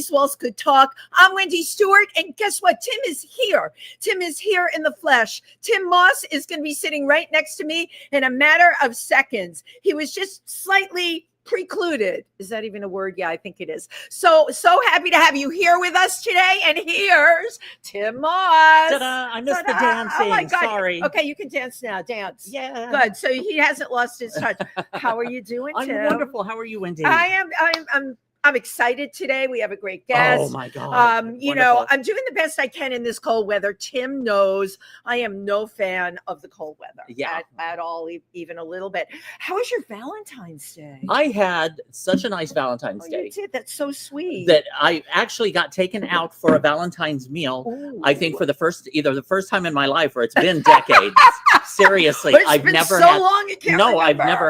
These Walls Could Talk. I'm Wendy Stuart, and guess what? Tim is here. Tim is here in the flesh. Tym Moss is going to be sitting right next to me in a matter of seconds. He was just slightly precluded. Is that even a word? Yeah, I think it is. So happy to have you here with us today. And here's Tym Moss. Ta-da! I missed the dancing. Oh my God. Sorry. Okay, you can dance now. Dance. Yeah. Good. So he hasn't lost his touch. How are you doing, I'm Tim? wonderful. How are you, Wendy? I'm excited today. We have a great guest. Oh my God. You know, I'm doing the best I can in this cold weather. Tim knows I am no fan of the cold weather. Yeah. At all, even a little bit. How was your Valentine's Day? I had such a nice Valentine's Day. You did. That's so sweet. That I actually got taken out for a Valentine's meal. Ooh. I think for either the first time in my life or it's been decades. Seriously, I've never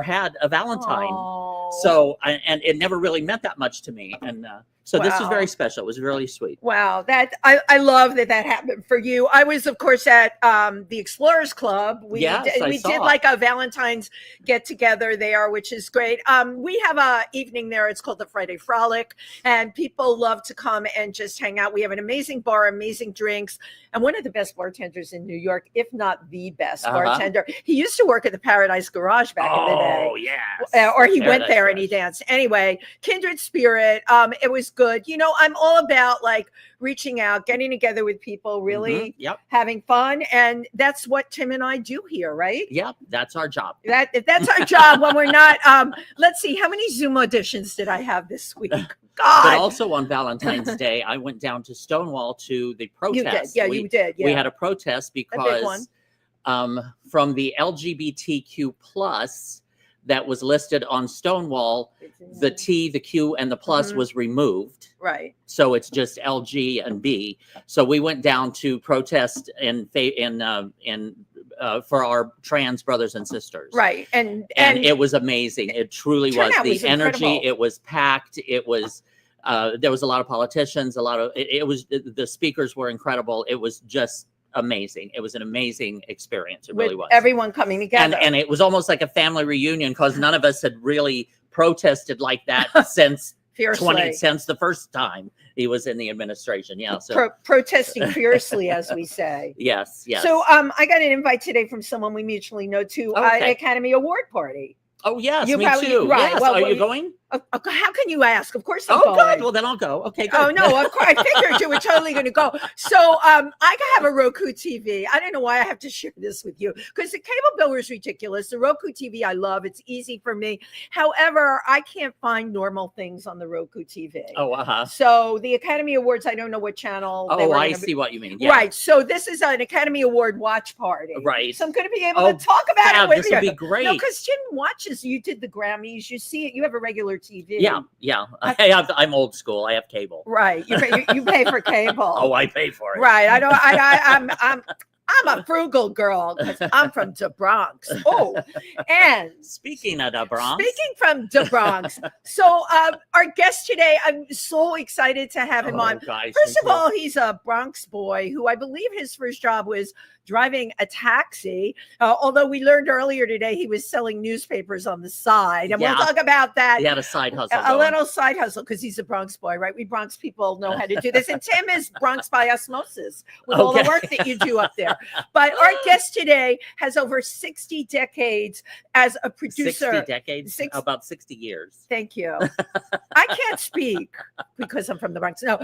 had a Valentine. Oh. So, and it never really meant that much to me. And so this was very special. It was really sweet. Wow. I love that happened for you. I was, of course, at the Explorers Club. We did like a Valentine's get together there, which is great. We have a evening there. It's called the Friday Frolic, and people love to come and just hang out. We have an amazing bar, amazing drinks, and one of the best bartenders in New York, if not the best bartender. He used to work at the Paradise Garage back in the day. Oh, yes. Or he went there and he danced. Anyway, kindred spirit. It was good. You know, I'm all about like reaching out, getting together with people, really having fun. And that's what Tim and I do here, right? Yep. That's our job. That's our job when we're not. Let's see, how many Zoom auditions did I have this week? God. But also on Valentine's Day, I went down to Stonewall to the protest. You did. Yeah. We had a protest because from the LGBTQ plus that was listed on Stonewall, the T, the Q, and the plus was removed. Right. So it's just LG and B. So we went down to protest for our trans brothers and sisters. Right. And it was amazing. It truly was. The energy, incredible. it was packed. It was there was a lot of politicians, the speakers were incredible. It was just amazing. It was an amazing experience. It really was. Everyone coming together. And it was almost like a family reunion because none of us had really protested like that since the first time he was in the administration. Yeah. So protesting fiercely, as we say. Yes. So I got an invite today from someone we mutually know to an Academy Award party. Oh, yes, me too. Right. Yes. Well, are you going? How can you ask? Of course I'm going. Good. Well, then I'll go. Okay, good. Oh, no, of course. I figured you were totally going to go. So I have a Roku TV. I don't know why I have to share this with you because the cable bill is ridiculous. The Roku TV I love. It's easy for me. However, I can't find normal things on the Roku TV. Oh, So the Academy Awards, I don't know what channel. Oh, I see what you mean. Yeah. Right. So this is an Academy Award watch party. Right. So I'm going to be able to talk about it with you. This would be great. No, because Tim watches. You did the Grammys. You see it. You have a regular TV. Yeah. I'm old school. I have cable. Right. You pay for cable. Oh, I pay for it. Right. I'm a frugal girl because I'm from the Bronx. Oh, and speaking of the Bronx. Speaking from the Bronx. So our guest today, I'm so excited to have him on. Gosh, First of all, he's a Bronx boy who I believe his first job was driving a taxi. Although we learned earlier today he was selling newspapers on the side. And we'll talk about that. He had a side hustle. A little side hustle because he's a Bronx boy, right? We Bronx people know how to do this. And Tim is Bronx by osmosis with all the work that you do up there. But our guest today has over 60 decades as a producer. 60 decades? About 60 years. Thank you. I can't speak because I'm from the Bronx. No,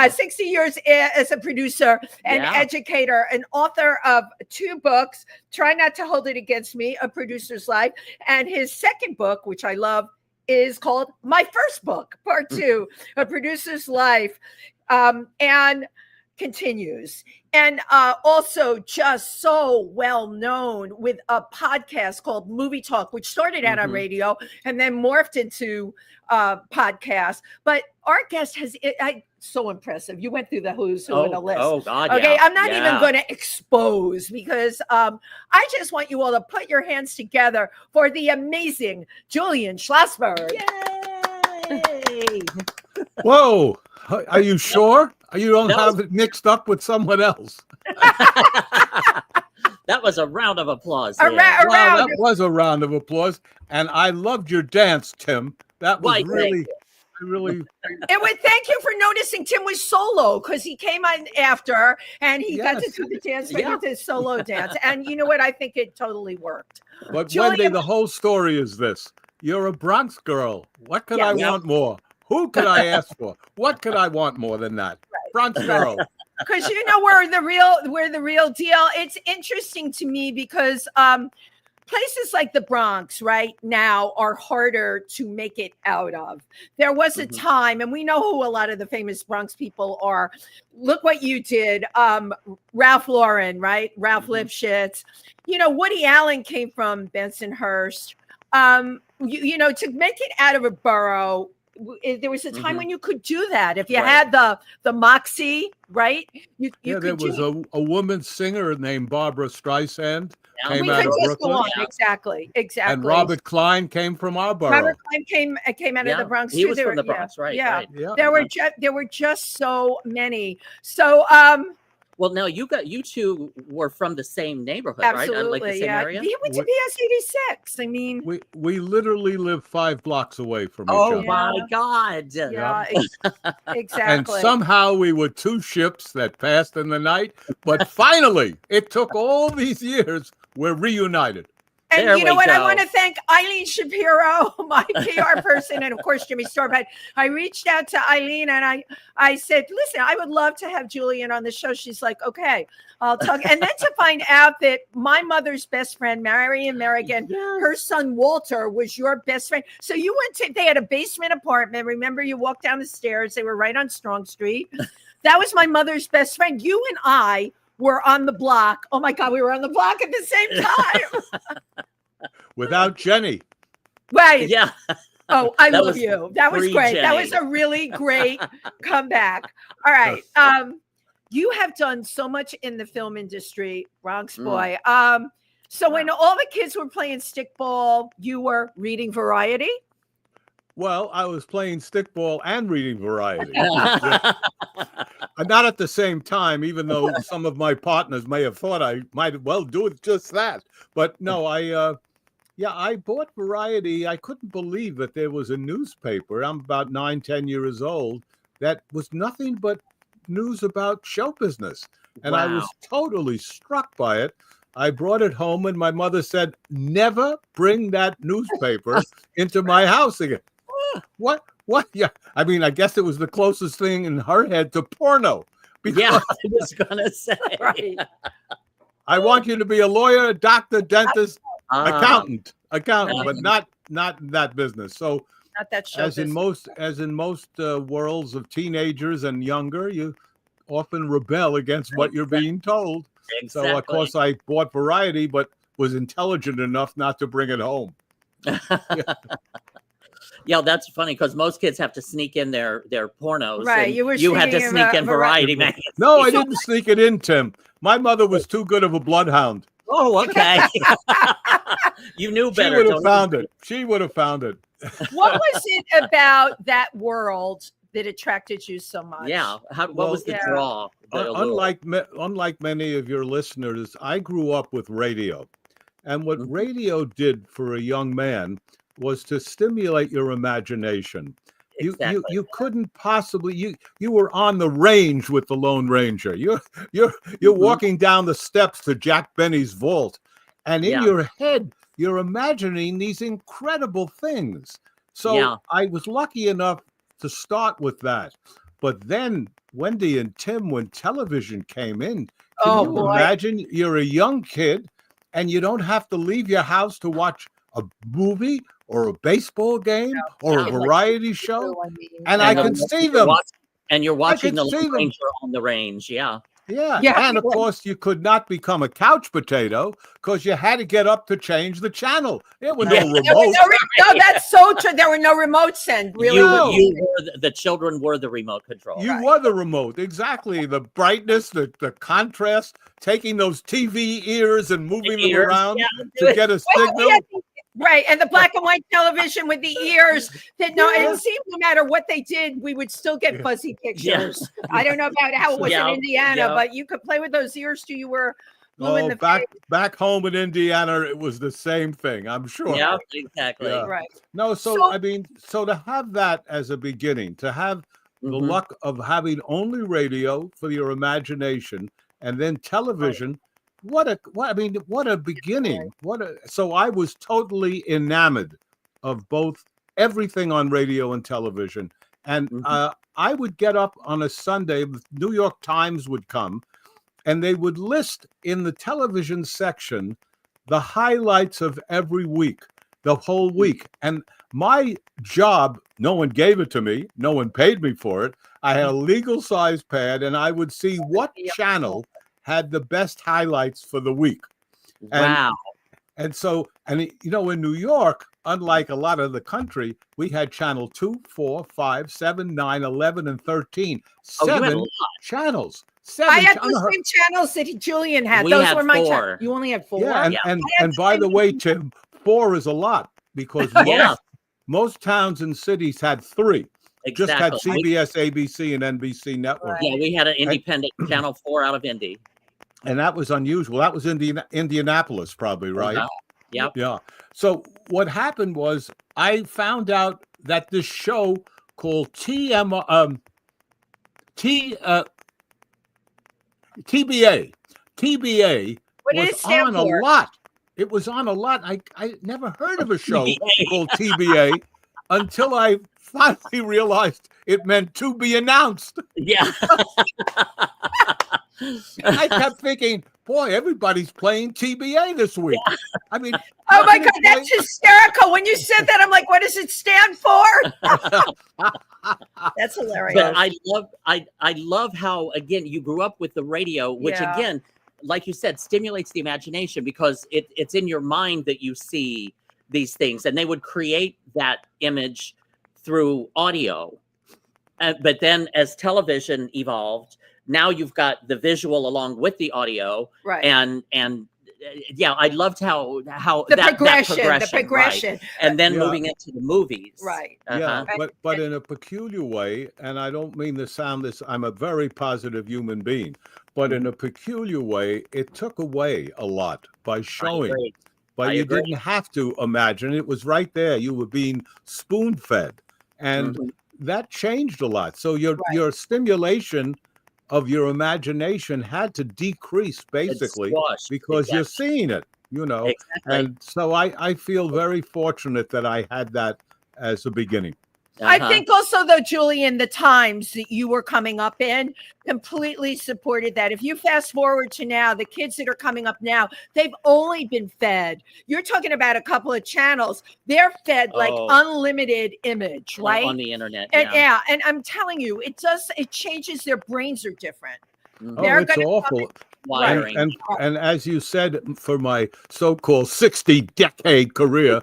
60 years as a producer and educator, an author of 2 books, Try Not to Hold It Against Me, A Producer's Life. And his second book, which I love, is called My First Book, Part 2, A Producer's Life. And continues. And also just so well known with a podcast called Movie Talk, which started out on radio and then morphed into podcast. But our guest has so impressive. You went through the who's who in the list. Oh God. Okay. I'm not even going to expose because I just want you all to put your hands together for the amazing Julian Schlossberg. Yay! Whoa. Are you sure? You don't have it mixed up with someone else. That was a round of applause. That was a round of applause. And I loved your dance, Tim. That was I really. It would thank you for noticing Tim was solo because he came on after and he got to do the dance, but he did solo dance. And you know what? I think it totally worked. But Julian, Wendy, the whole story is this. You're a Bronx girl. What could I want more? Who could I ask for? What could I want more than that? Right. Bronx girl. Because we're the real deal. It's interesting to me because places like the Bronx right now are harder to make it out of. There was a time, and we know who a lot of the famous Bronx people are. Look what you did. Ralph Lauren, right? Ralph Lipschitz. Woody Allen came from Bensonhurst. To make it out of a borough, there was a time when you could do that. If you had the moxie, right? You there was a woman singer named Barbara Streisand. Came out of Brooklyn. Exactly. And Robert Klein came from our borough. Robert Klein came out of the Bronx. He was from the Bronx, right? Yeah. Right. There were just so many. So well, now you two were from the same neighborhood, absolutely, right? Like the same area? He went to PS 86. I mean, we literally live 5 blocks away from each other. Oh my God. Yeah, exactly. And somehow we were 2 ships that passed in the night, but finally, it took all these years, we're reunited. And you know what? I want to thank Eileen Shapiro, my PR person, and of course, Jimmy Storm. I reached out to Eileen and I said, listen, I would love to have Julian on the show. She's like, okay, I'll talk. And then to find out that my mother's best friend, Marion Merrigan, her son, Walter, was your best friend. So you they had a basement apartment. Remember, you walked down the stairs. They were right on Strong Street. That was my mother's best friend. You and I were on the block. Oh my God, we were on the block at the same time. Without Jenny. Right. Yeah. Oh, I love you. That was great. Jenny. That was a really great comeback. All right. You have done so much in the film industry, Bronx boy. So when all the kids were playing stickball, you were reading Variety? Well, I was playing stickball and reading Variety. Not at the same time, even though some of my partners may have thought I might well do it just that. But no, I bought Variety. I couldn't believe that there was a newspaper. I'm about 9-10 years old. That was nothing but news about show business. And I was totally struck by it. I brought it home and my mother said, never bring that newspaper into my house again. What? Yeah. I mean, I guess it was the closest thing in her head to porno. Yeah, I was going to say. Right. I want you to be a lawyer, a doctor, dentist, accountant, but not that business. So not that show as in most worlds of teenagers and younger, you often rebel against what you're being told. Exactly. So of course I bought Variety, but was intelligent enough not to bring it home. Yeah, that's funny because most kids have to sneak in their pornos. Right, you had to sneak in Variety magazine. No, I didn't sneak it in, Tim. My mother was too good of a bloodhound. Oh, okay. You knew better. She would have found it. What was it about that world that attracted you so much? Yeah. What was the draw? Unlike many of your listeners, I grew up with radio. And what radio did for a young man was to stimulate your imagination. Exactly. You couldn't possibly you were on the range with the Lone Ranger. You're walking down the steps to Jack Benny's vault, and in your head you're imagining these incredible things. So I was lucky enough to start with that. But then Wendy and Tim, when television came in, can you imagine you're a young kid and you don't have to leave your house to watch a movie or a baseball game or a variety show, and I could see them. And you're watching the Lone Ranger on the range, Yeah. And of course, you could not become a couch potato because you had to get up to change the channel. There were no remotes. No, that's so true. There were no remotes then. Really, the children were the remote control. You were the remote, exactly. The brightness, the contrast, taking those TV ears and moving them around to get a signal. Right, and the black and white television with the ears. It seemed no matter what they did, we would still get fuzzy pictures. I don't know about how it was in Indiana, but you could play with those ears till you were Blue in Oh, the back home in Indiana, it was the same thing, I'm sure. Yeah, exactly. Yeah. Right. No, so I mean, so to have that as a beginning, to have the luck of having only radio for your imagination and then television, what a beginning. So I was totally enamored of both everything on radio and television. And I would get up on a Sunday, the New York Times would come, and they would list in the television section the highlights of every week, the whole week. And my job, no one gave it to me, no one paid me for it. I had a legal size pad, and I would see what channel had the best highlights for the week. Wow. And so, in New York, unlike a lot of the country, we had channel 2, 4, 5, 7, 9, 11, and 13. 7 channels. I had the same channels that Julian had. Those were my channels. You only had 4? Yeah, and by the way, Tim, 4 is a lot because most towns and cities had 3. Exactly. Just had CBS, ABC, and NBC network. Yeah, we had an independent channel 4 out of Indy. And that was unusual. That was Indianapolis, probably, right? Yep. Yeah. So what happened was I found out that this show called TBA was on a lot. It was on a lot. I never heard of a show called TBA until I finally realized it meant to be announced. Yeah. I kept thinking, boy, everybody's playing TBA this week. Yeah. I mean, oh my God, that's hysterical. When you said that, I'm like, what does it stand for? That's hilarious. But I love how, again, you grew up with the radio, which again, like you said, stimulates the imagination because it's in your mind that you see these things, and they would create that image through audio. But then as television evolved, now you've got the visual along with the audio, right? And yeah, I loved how the progression, right. And then moving into the movies, right? Yeah, but in a peculiar way, and I don't mean to sound this. I'm a very positive human being, but in a peculiar way, it took away a lot by showing. But you didn't have to imagine; it was right there. You were being spoon-fed, and that changed a lot. So your stimulation of your imagination had to decrease basically because you're seeing it, Exactly. And so I feel very fortunate that I had that as a beginning. I think also, though, Julian, the times that you were coming up in completely supported that. If you fast forward to now, the kids that are coming up now, they've only been fed. You're talking about a couple of channels. They're fed like unlimited image, right? On the internet. And and I'm telling you, it changes. Their brains are different. It's awful. Wiring. And as you said, for my so-called 60-decade career,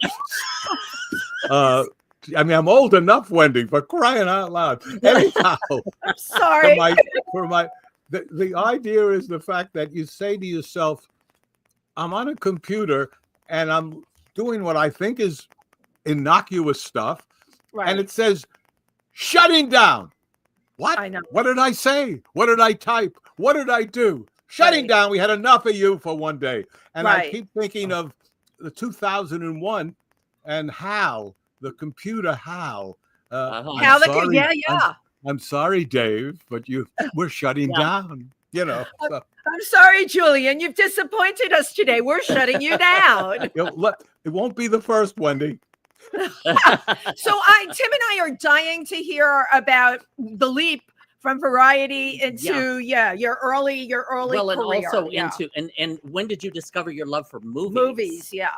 I mean, I'm old enough, Wendy, for crying out loud. Anyhow, I'm sorry. The idea is the fact that you say to yourself, I'm on a computer and I'm doing what I think is innocuous stuff. Right. And it says, shutting down. What? I know. What did I say? What did I type? What did I do? Shutting down. We had enough of you for one day. And I keep thinking of the 2001 and Hal. The computer Hal. I'm sorry, Dave, but we're shutting down. So. I'm sorry, Julian. You've disappointed us today. We're shutting you down. It won't be the first, Wendy. So Tim and I are dying to hear about the leap from variety into your early well, and career. Also into and when did you discover your love for movies? Movies, yeah.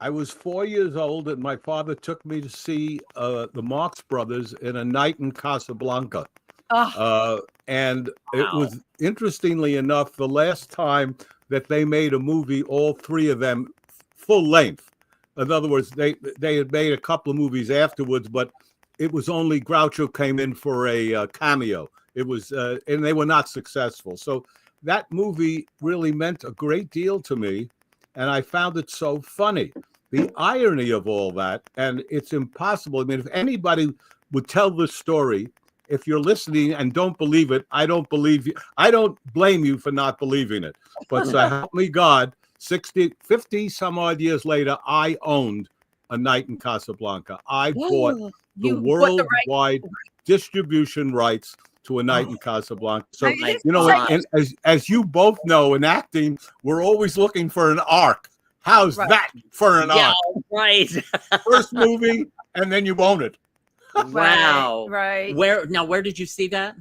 I was 4 years old, and my father took me to see the Marx Brothers in a night in Casablanca. And it was, interestingly enough, the last time that they made a movie, all 3 of them, full length. In other words, they had made a couple of movies afterwards, but it was only Groucho came in for a cameo. It was, and they were not successful. So that movie really meant a great deal to me, and I found it so funny. The irony of all that, and it's impossible. I mean, if anybody would tell this story if you're listening and don't believe it, I don't believe you. I don't blame you for not believing it. But so help me God, 50 some odd years later, I owned A Night in Casablanca. I bought the worldwide distribution rights to A Night in Casablanca. So, as you both know, in acting, we're always looking for an arc. How's that for an arc? Right. First movie, and then you own it. Wow. Right. Where did you see that?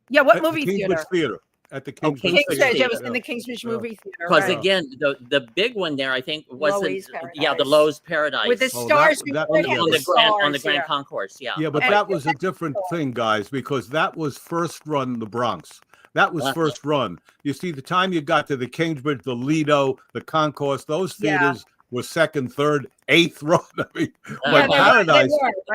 Yeah, what At movie the Kingsbridge Theater? At the Kingsbridge Kingsbridge. Theater. It was in the Kingsbridge movie theater. Because again, the big one there, I think, was the Lowe's Paradise with the stars on the Grand Concourse. Yeah, but that was a different thing, guys, because that was first run the Bronx. That was first run. You see, the time you got to the Kingsbridge, the Lido, the Concourse, those theaters were second, third, eighth run. I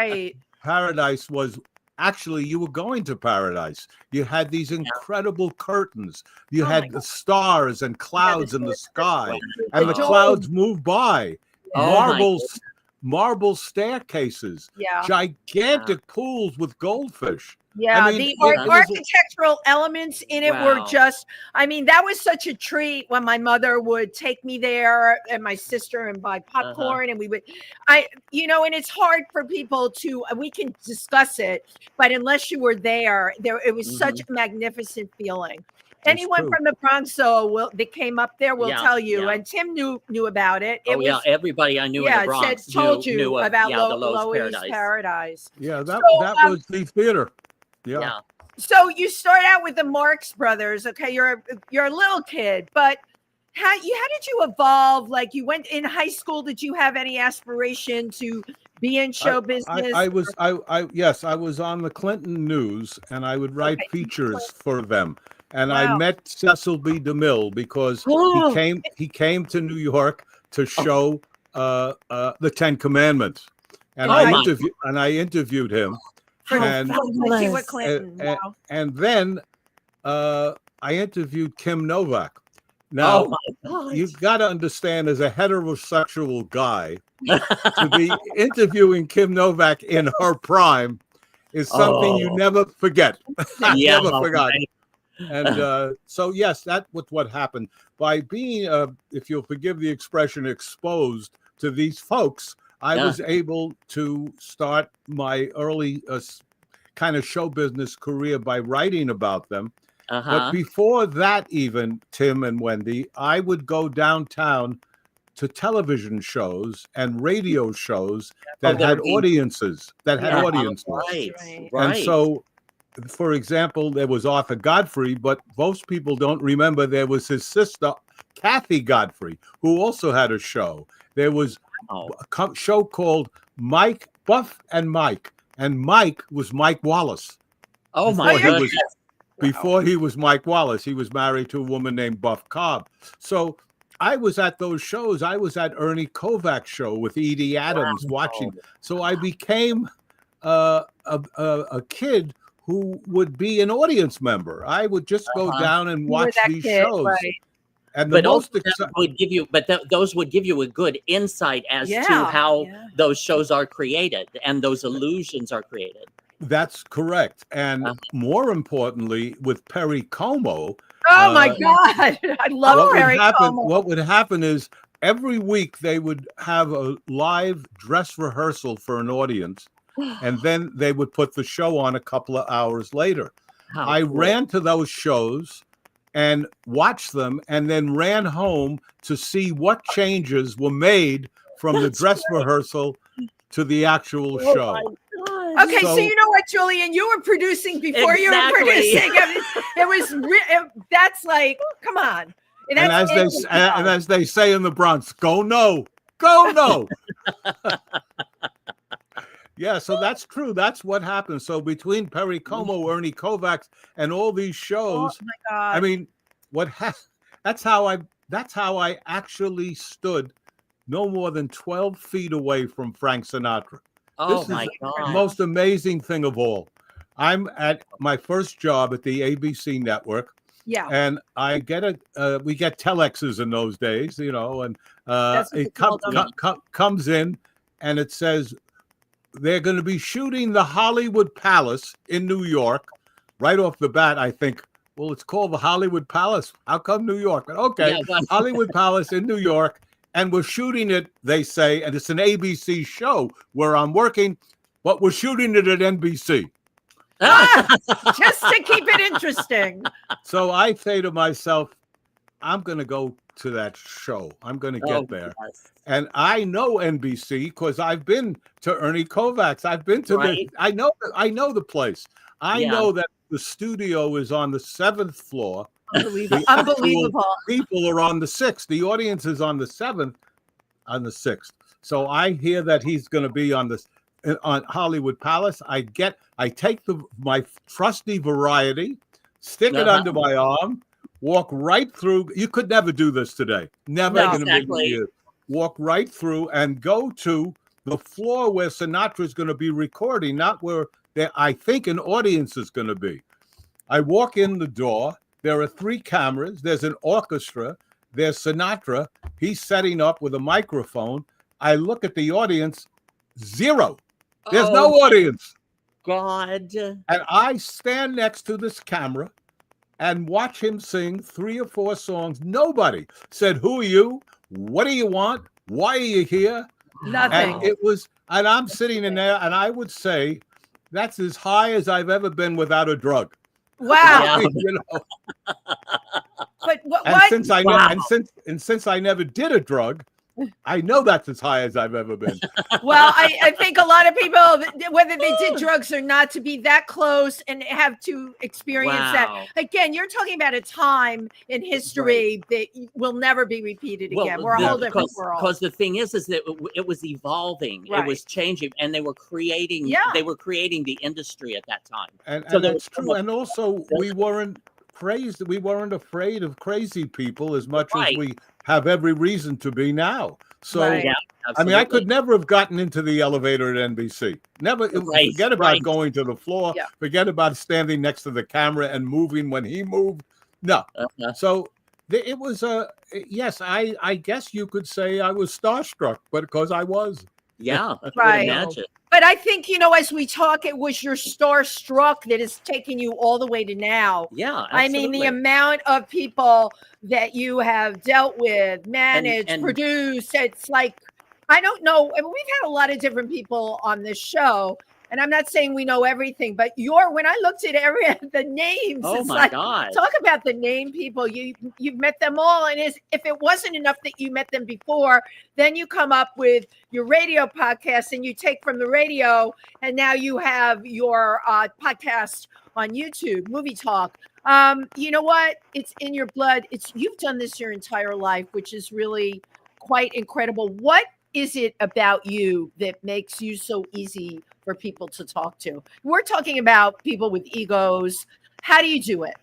mean, Paradise was actually, you were going to Paradise. You had these incredible curtains. You had the stars and clouds in the sky, and the clouds moved by. Marble staircases, gigantic pools with goldfish. Yeah, the architectural elements in it were just, I mean, that was such a treat when my mother would take me there and my sister and buy popcorn and we would, and it's hard for people to, we can discuss it, but unless you were there, it was such a magnificent feeling. Anyone from the Bronx, that came up there will tell you, and Tim knew about it. Everybody I knew in the Bronx told you knew about the Lower Paradise. Yeah, that was the theater. Yeah. So you start out with the Marx Brothers. Okay, you're a little kid, but how did you evolve? Like, you went in high school. Did you have any aspiration to be in show business? I was on the Clinton News, and I would write features for them. And I met Cecil B. DeMille because he came to New York to show the Ten Commandments, and I interviewed him. And then I interviewed Kim Novak. Now, you've got to understand, as a heterosexual guy, to be interviewing Kim Novak in her prime is something you never forget. Never forgot. And so, yes, that was what happened. By being, if you'll forgive the expression, exposed to these folks, I was able to start my early kind of show business career by writing about them. But before that, even, Tim and Wendy, I would go downtown to television shows and radio shows that had audiences. Right. And so, for example, there was Arthur Godfrey, but most people don't remember there was his sister, Kathy Godfrey, who also had a show. There was a show called Buff and Mike was Mike Wallace. Oh my goodness. Before he was Mike Wallace, he was married to a woman named Buff Cobb. So I was at those shows. I was at Ernie Kovac's show with Edie Adams watching. So I became a kid who would be an audience member. I would just go down and watch these shows. Right. And those would give you a good insight as to how those shows are created and those illusions are created. That's correct. And more importantly, with Perry Como. Oh my God. I love Perry Como. What would happen is every week they would have a live dress rehearsal for an audience. And then they would put the show on a couple of hours later. I ran to those shows and watched them, and then ran home to see what changes were made from the dress rehearsal to the actual show. Okay, so you know what, Julian, you were producing before you were producing. It was that's like, come on. And as they say in the Bronx, go no. Yeah, so that's true. That's what happened. So between Perry Como, Ernie Kovacs, and all these shows, oh my God. I mean, that's how I actually stood no more than 12 feet away from Frank Sinatra. Oh my God. The most amazing thing of all. I'm at my first job at the ABC network. Yeah. And I get we get telexes in those days, and it comes in and it says, they're going to be shooting the Hollywood Palace in New York. Right off the bat, I think, well, it's called the Hollywood Palace. How come New York? Okay, Hollywood Palace in New York. And we're shooting it, they say, and it's an ABC show where I'm working, but we're shooting it at NBC. Just to keep it interesting. So I say to myself, I'm going to go to that show. I'm going to get there. Yes. And I know NBC because I've been to Ernie Kovacs. I've been to I know the place. I know that the studio is on the 7th floor. Unbelievable. People are on the 6th. The audience is on the 7th, on the 6th. So I hear that he's going to be on Hollywood Palace. I take my trusty Variety, stick it under my arm, walk right through. You could never do this today. Never in a million years. Walk right through and go to the floor where Sinatra's going to be recording, not where I think an audience is going to be. I walk in the door. There are 3 cameras. There's an orchestra. There's Sinatra. He's setting up with a microphone. I look at the audience. 0. There's no audience. God. And I stand next to this camera and watch him sing 3 or 4 songs. Nobody said, "Who are you? What do you want? Why are you here?" Nothing. And I'm sitting in there, and I would say that's as high as I've ever been without a drug. Wow. You know? But since I never did a drug, I know that's as high as I've ever been. Well, I think a lot of people, whether they did drugs or not, to be that close and have to experience that. Again, you're talking about a time in history that will never be repeated again. We're a whole different world. Because the thing is that it was evolving, it was changing, and they were creating. They were creating the industry at that time. And that's true. And also, we weren't crazy. We weren't afraid of crazy people as much as we have every reason to be now. So, I mean, I could never have gotten into the elevator at NBC. Never. Forget about going to the floor. Yeah. Forget about standing next to the camera and moving when he moved. No. So it was yes, I guess you could say I was starstruck, but because I was. Yeah. I could imagine. But I think, as we talk, it was your starstruck that is taking you all the way to now. Yeah, absolutely. I mean, the amount of people that you have dealt with, managed, and produced, it's like, I don't know. I mean, we've had a lot of different people on this show, and I'm not saying we know everything, but when I looked at the names, it's my God. Talk about the name people. You've met them all, and if it wasn't enough that you met them before, then you come up with your radio podcast, and you take from the radio, and now you have your podcast on YouTube, Movie Talk. You know what? It's in your blood. You've done this your entire life, which is really quite incredible. What is it about you that makes you so easy for people to talk to? We're talking about people with egos. How do you do it?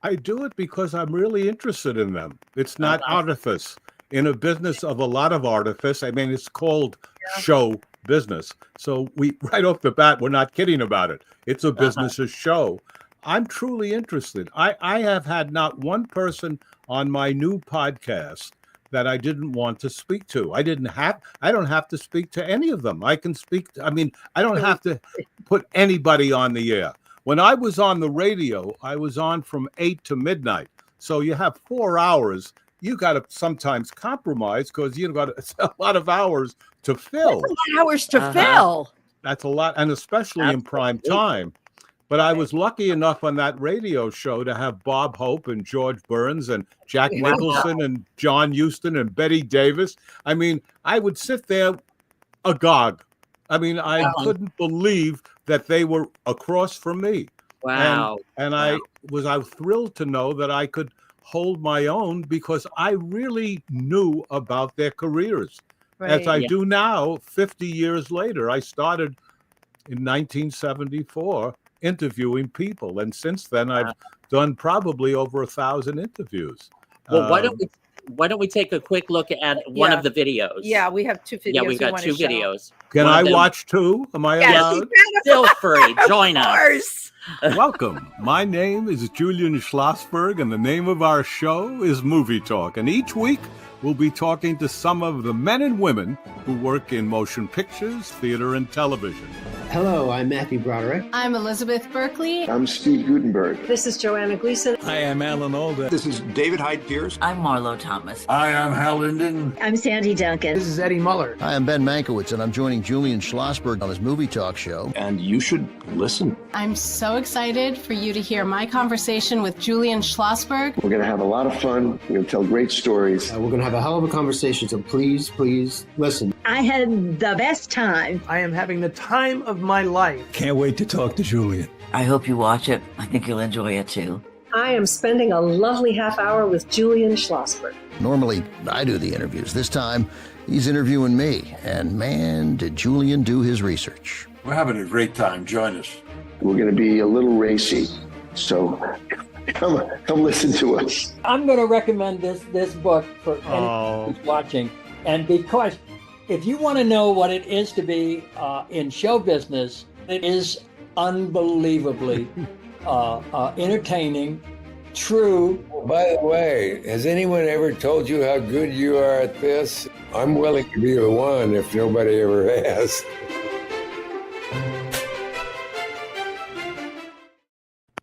I do it because I'm really interested in them. It's not artifice. In a business of a lot of artifice, I mean, it's called show business. So right off the bat, we're not kidding about it. It's a business, a show. I'm truly interested. I have had not one person on my new podcast that I didn't want to speak to. I don't have to speak to any of them. I can speak. I don't have to put anybody on the air. When I was on the radio, I was on from 8 to midnight. So you have 4 hours. You got to sometimes compromise because you got a lot of hours to fill. That's a lot of hours to fill. That's a lot, and especially in prime time. But I was lucky enough on that radio show to have Bob Hope and George Burns and Jack Nicholson and John Huston and Betty Davis. I mean, I would sit there agog. I mean, I couldn't believe that they were across from me. Wow. And I was thrilled to know that I could hold my own because I really knew about their careers. As I do now, 50 years later. I started in 1974 interviewing people, and since then I've done probably over 1,000 interviews. Well, why don't we take a quick look at one of the videos? Yeah, we have 2 videos. Yeah, we've got 2 videos. Can I watch 2? Am I allowed? Feel free. Join us. Welcome. My name is Julian Schlossberg, and the name of our show is Movie Talk. And each week we'll be talking to some of the men and women who work in motion pictures, theater, and television. Hello, I'm Matthew Broderick. I'm Elizabeth Berkley. I'm Steve Gutenberg. This is Joanna Gleason. I am Alan Alda. This is David Hyde Pierce. I'm Marlo Thomas. I am Hal Linden. I'm Sandy Duncan. This is Eddie Muller. Hi, I'm Ben Mankiewicz, and I'm joining Julian Schlossberg on his movie talk show. And you should listen. I'm so excited for you to hear my conversation with Julian Schlossberg. We're going to have a lot of fun. We're going to tell great stories. We're going to have a hell of a conversation, so please listen. I had the best time. I am having the time of my life. Can't wait to talk to Julian. I hope you watch it. I think you'll enjoy it too. I am spending a lovely half hour with Julian Schlossberg. Normally, I do the interviews. This time, he's interviewing me. And man, did Julian do his research. We're having a great time. Join us. We're going to be a little racy, so come listen to us. I'm going to recommend this book for anyone who's watching. And because if you want to know what it is to be in show business, it is unbelievably entertaining, true. By the way, has anyone ever told you how good you are at this? I'm willing to be the one if nobody ever has.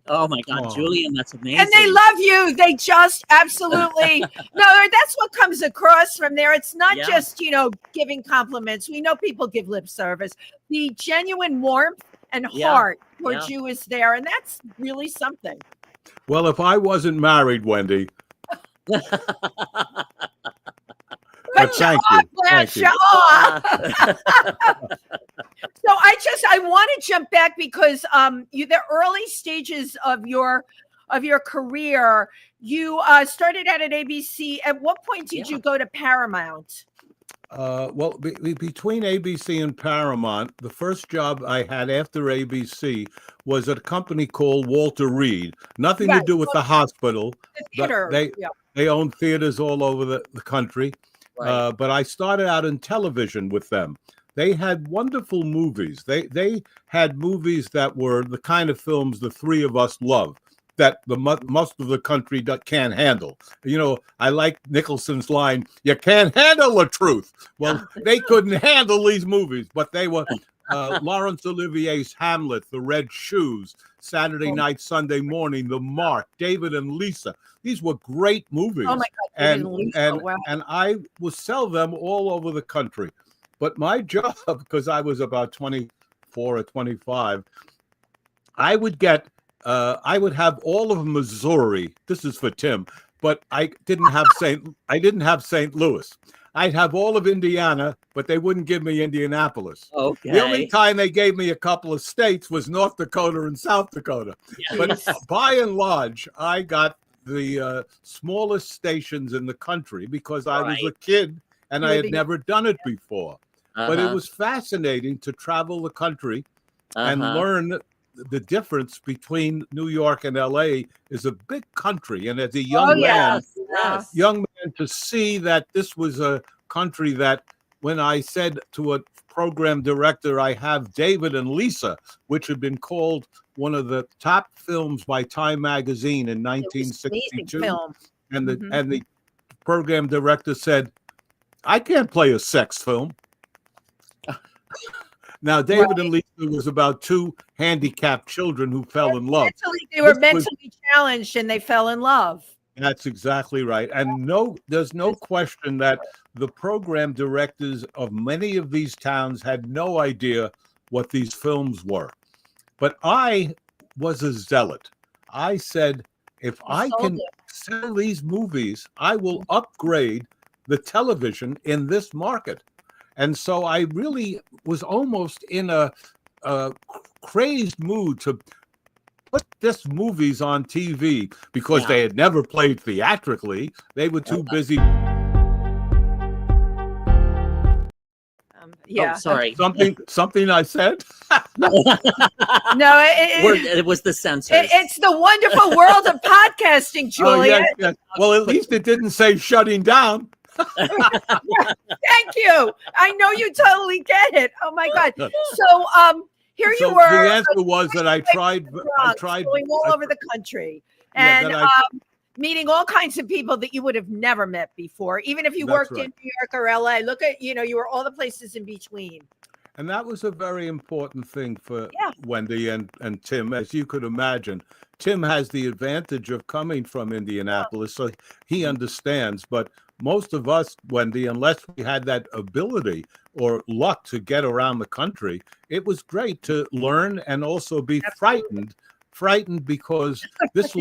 Oh my God, Julian, that's amazing. And they love you. They just absolutely that's what comes across from there. It's not just, giving compliments. We know people give lip service. The genuine warmth and heart towards you is there, and that's really something. Well, if I wasn't married, Wendy. But thank you. So I want to jump back because the early stages of your career, you started out at ABC. At what point did you go to Paramount? Well, between ABC and Paramount, the first job I had after ABC was at a company called Walter Reed. Nothing to do with the hospital. Theater. They own theaters all over the country. Right. But I started out in television with them. They had wonderful movies. They had movies that were the kind of films the three of us love, that most of the country can't handle. I like Nicholson's line, "You can't handle the truth." Well, they couldn't handle these movies, but they were Laurence Olivier's Hamlet, The Red Shoes, Saturday Night, Sunday Morning, The Mark, David and Lisa. These were great movies. Oh my God, and I would sell them all over the country. But my job, because I was about 24 or 25, I would have all of Missouri. This is for Tim, but I didn't have St. Louis. I'd have all of Indiana, but they wouldn't give me Indianapolis. Okay. The only time they gave me a couple of states was North Dakota and South Dakota. Yes. But by and large, I got the smallest stations in the country because I was a kid and I had never done it before. But it was fascinating to travel the country and learn the difference between New York and LA is a big country. And as a young man, to see that this was a country that when I said to a program director, I have David and Lisa, which had been called one of the top films by Time magazine in 1962. And the program director said, "I can't play a sex film." Now, David and Lisa was about two handicapped children who fell in love. They were mentally challenged and they fell in love. That's exactly right. And there's no question that the program directors of many of these towns had no idea what these films were. But I was a zealot. I said, if I can sell these movies, I will upgrade the television in this market. And so I really was almost in a crazed mood to put this movies on TV because they had never played theatrically. They were too busy. Oh, sorry. Something I said? No, it was the censors. It's the wonderful world of podcasting, Julian. Oh, yes. Well, at least it didn't say shutting down. Thank you. I know you totally get it. Oh my God. So here you were. The answer was that I tried going all over the country. And meeting all kinds of people that you would have never met before, even if you That's worked right. in New York or LA. Look at, you were all the places in between. And that was a very important thing for Yeah. Wendy and Tim, as you could imagine. Tim has the advantage of coming from Indianapolis, so he understands. But most of us, Wendy, unless we had that ability or luck to get around the country, it was great to learn and also be frightened because this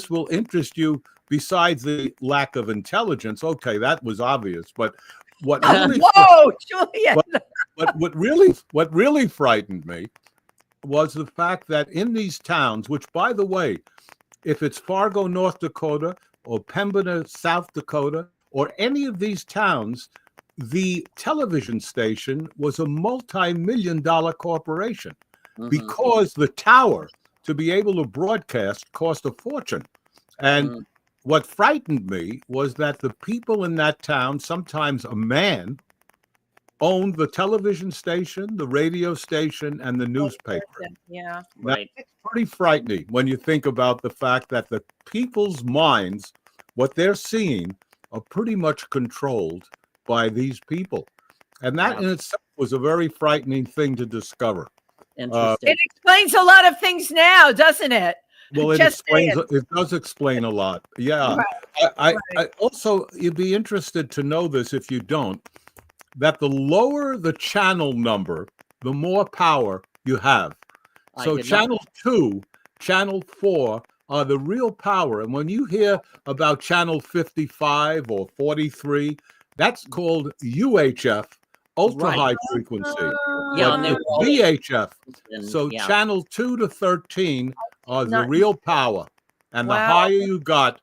will interest you besides the lack of intelligence. Okay, that was obvious, but what really whoa, Julian. But what really frightened me was the fact that in these towns, which, by the way, if it's Fargo, North Dakota, or Pembina, South Dakota, or any of these towns, the television station was a multi-million-dollar corporation because the tower to be able to broadcast cost a fortune. And what frightened me was that the people in that town, sometimes a man, owned the television station, the radio station, and the newspaper. Yeah. Right. That's pretty frightening when you think about the fact that the people's minds, what they're seeing, are pretty much controlled by these people. And that in itself was a very frightening thing to discover. Interesting. It explains a lot of things now, doesn't it? Well, it Just explains. saying. It does explain a lot. Yeah. Right. I also, you'd be interested to know this if you don't, that the lower the channel number, the more power you have. So channel 2, channel 4 are the real power. And when you hear about channel 55 or 43, that's called UHF, ultra high frequency. Yeah, But and they were all- VHF. And, So yeah. channel 2 to 13 are the real power. And the Wow. higher you got,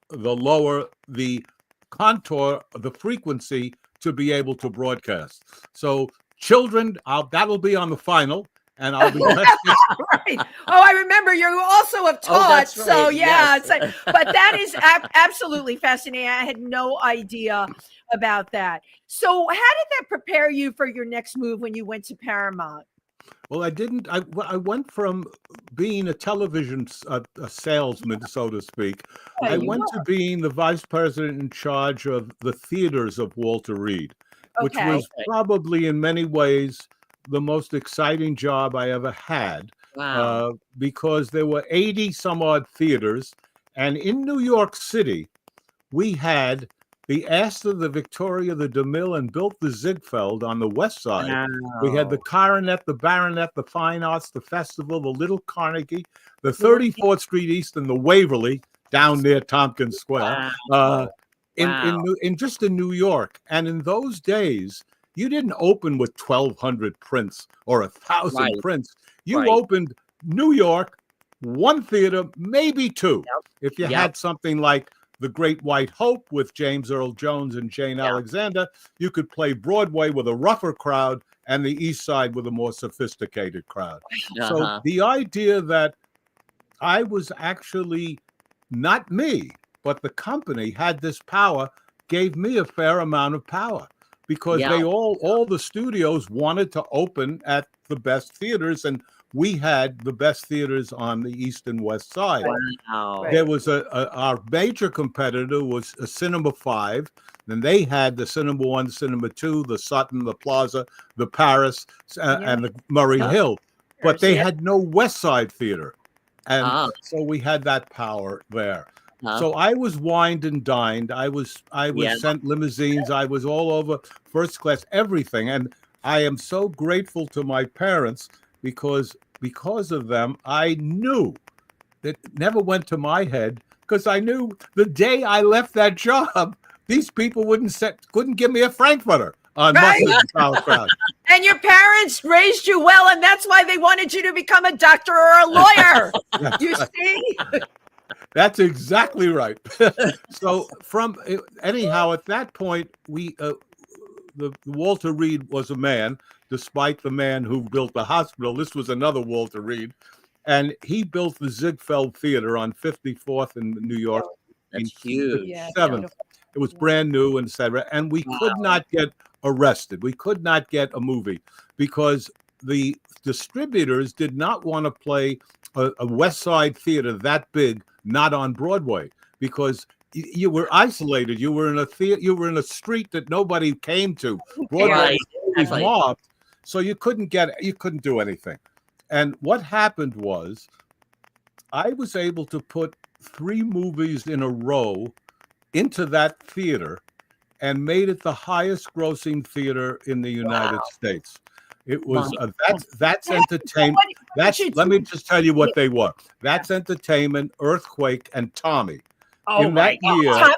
the lower the contour, the frequency to be able to broadcast. So children, that'll be on the final, and I'll be testing. Right. Oh, I remember you also have taught. that's So right. yeah, Yes. it's like, but that is absolutely fascinating. I had no idea about that. So how did that prepare you for your next move when you went to Paramount? Well, I went from being a television a salesman, so to speak. Yeah, I you went were. to being the vice president in charge of the theaters of Walter Reed, which Okay. was probably in many ways the most exciting job I ever had. Wow. Because there were 80 some odd theaters. And in New York City, we had the Astor, the Victoria, the DeMille, and built the Ziegfeld on the west side. We had the Coronet, the Baronet, the Fine Arts, the Festival, the Little Carnegie, the 34th Street East, and the Waverly down near Tompkins Square. In just in New York. And in those days, you didn't open with 1,200 prints or 1,000 prints. You opened New York, one theater, maybe two. If you had something like The Great White Hope with James Earl Jones and Jane Alexander, you could play Broadway with a rougher crowd and the East Side with a more sophisticated crowd. So the idea that I was actually not me, but the company had this power gave me a fair amount of power because they all the studios wanted to open at the best theaters, and we had the best theaters on the East and West Side. Wow. There was our major competitor was a Cinema 5. Then they had the Cinema 1, Cinema 2, the Sutton, the Plaza, the Paris, and the Murray Hill. But they had no West Side theater. And so we had that power there. So I was wined and dined. I was sent limousines. I was all over, first class, everything. And I am so grateful to my parents because of them, I knew that never went to my head because I knew the day I left that job, these people couldn't give me a Frankfurter on mustard and sauerkraut. And your parents raised you well, and that's why they wanted you to become a doctor or a lawyer. You see? That's exactly right. So anyhow, at that point, the Walter Reed was a man, despite the man who built the hospital. This was another Walter Reed. And he built the Ziegfeld Theater on 54th in New York. That's huge. It was brand new, and etc. And we could not get arrested. We could not get a movie because the distributors did not want to play a West Side theater that big, not on Broadway. because you were isolated. You were in a theater. You were in a street that nobody came to. Broadway was mobbed, so you couldn't do anything. And what happened was, I was able to put 3 movies in a row into that theater and made it the highest grossing theater in the United States. It was that's entertainment. Let me just tell you what they were. That's Entertainment, Earthquake, and Tommy. In that year.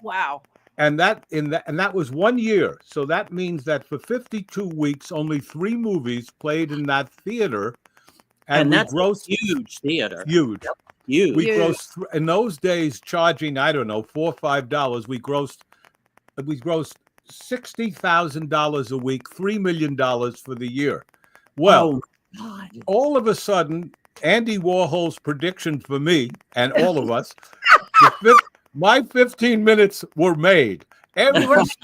Wow. And that was 1 year. So that means that for 52 weeks, only 3 movies played in that theater. And that's grossed huge theater. Huge. Yep. Huge. We grossed in those days, charging, I don't know, $4 or $5. We grossed $60,000 a week, $3 million for the year. Well, all of a sudden, Andy Warhol's prediction for me and all of us, my 15 minutes were made. Almost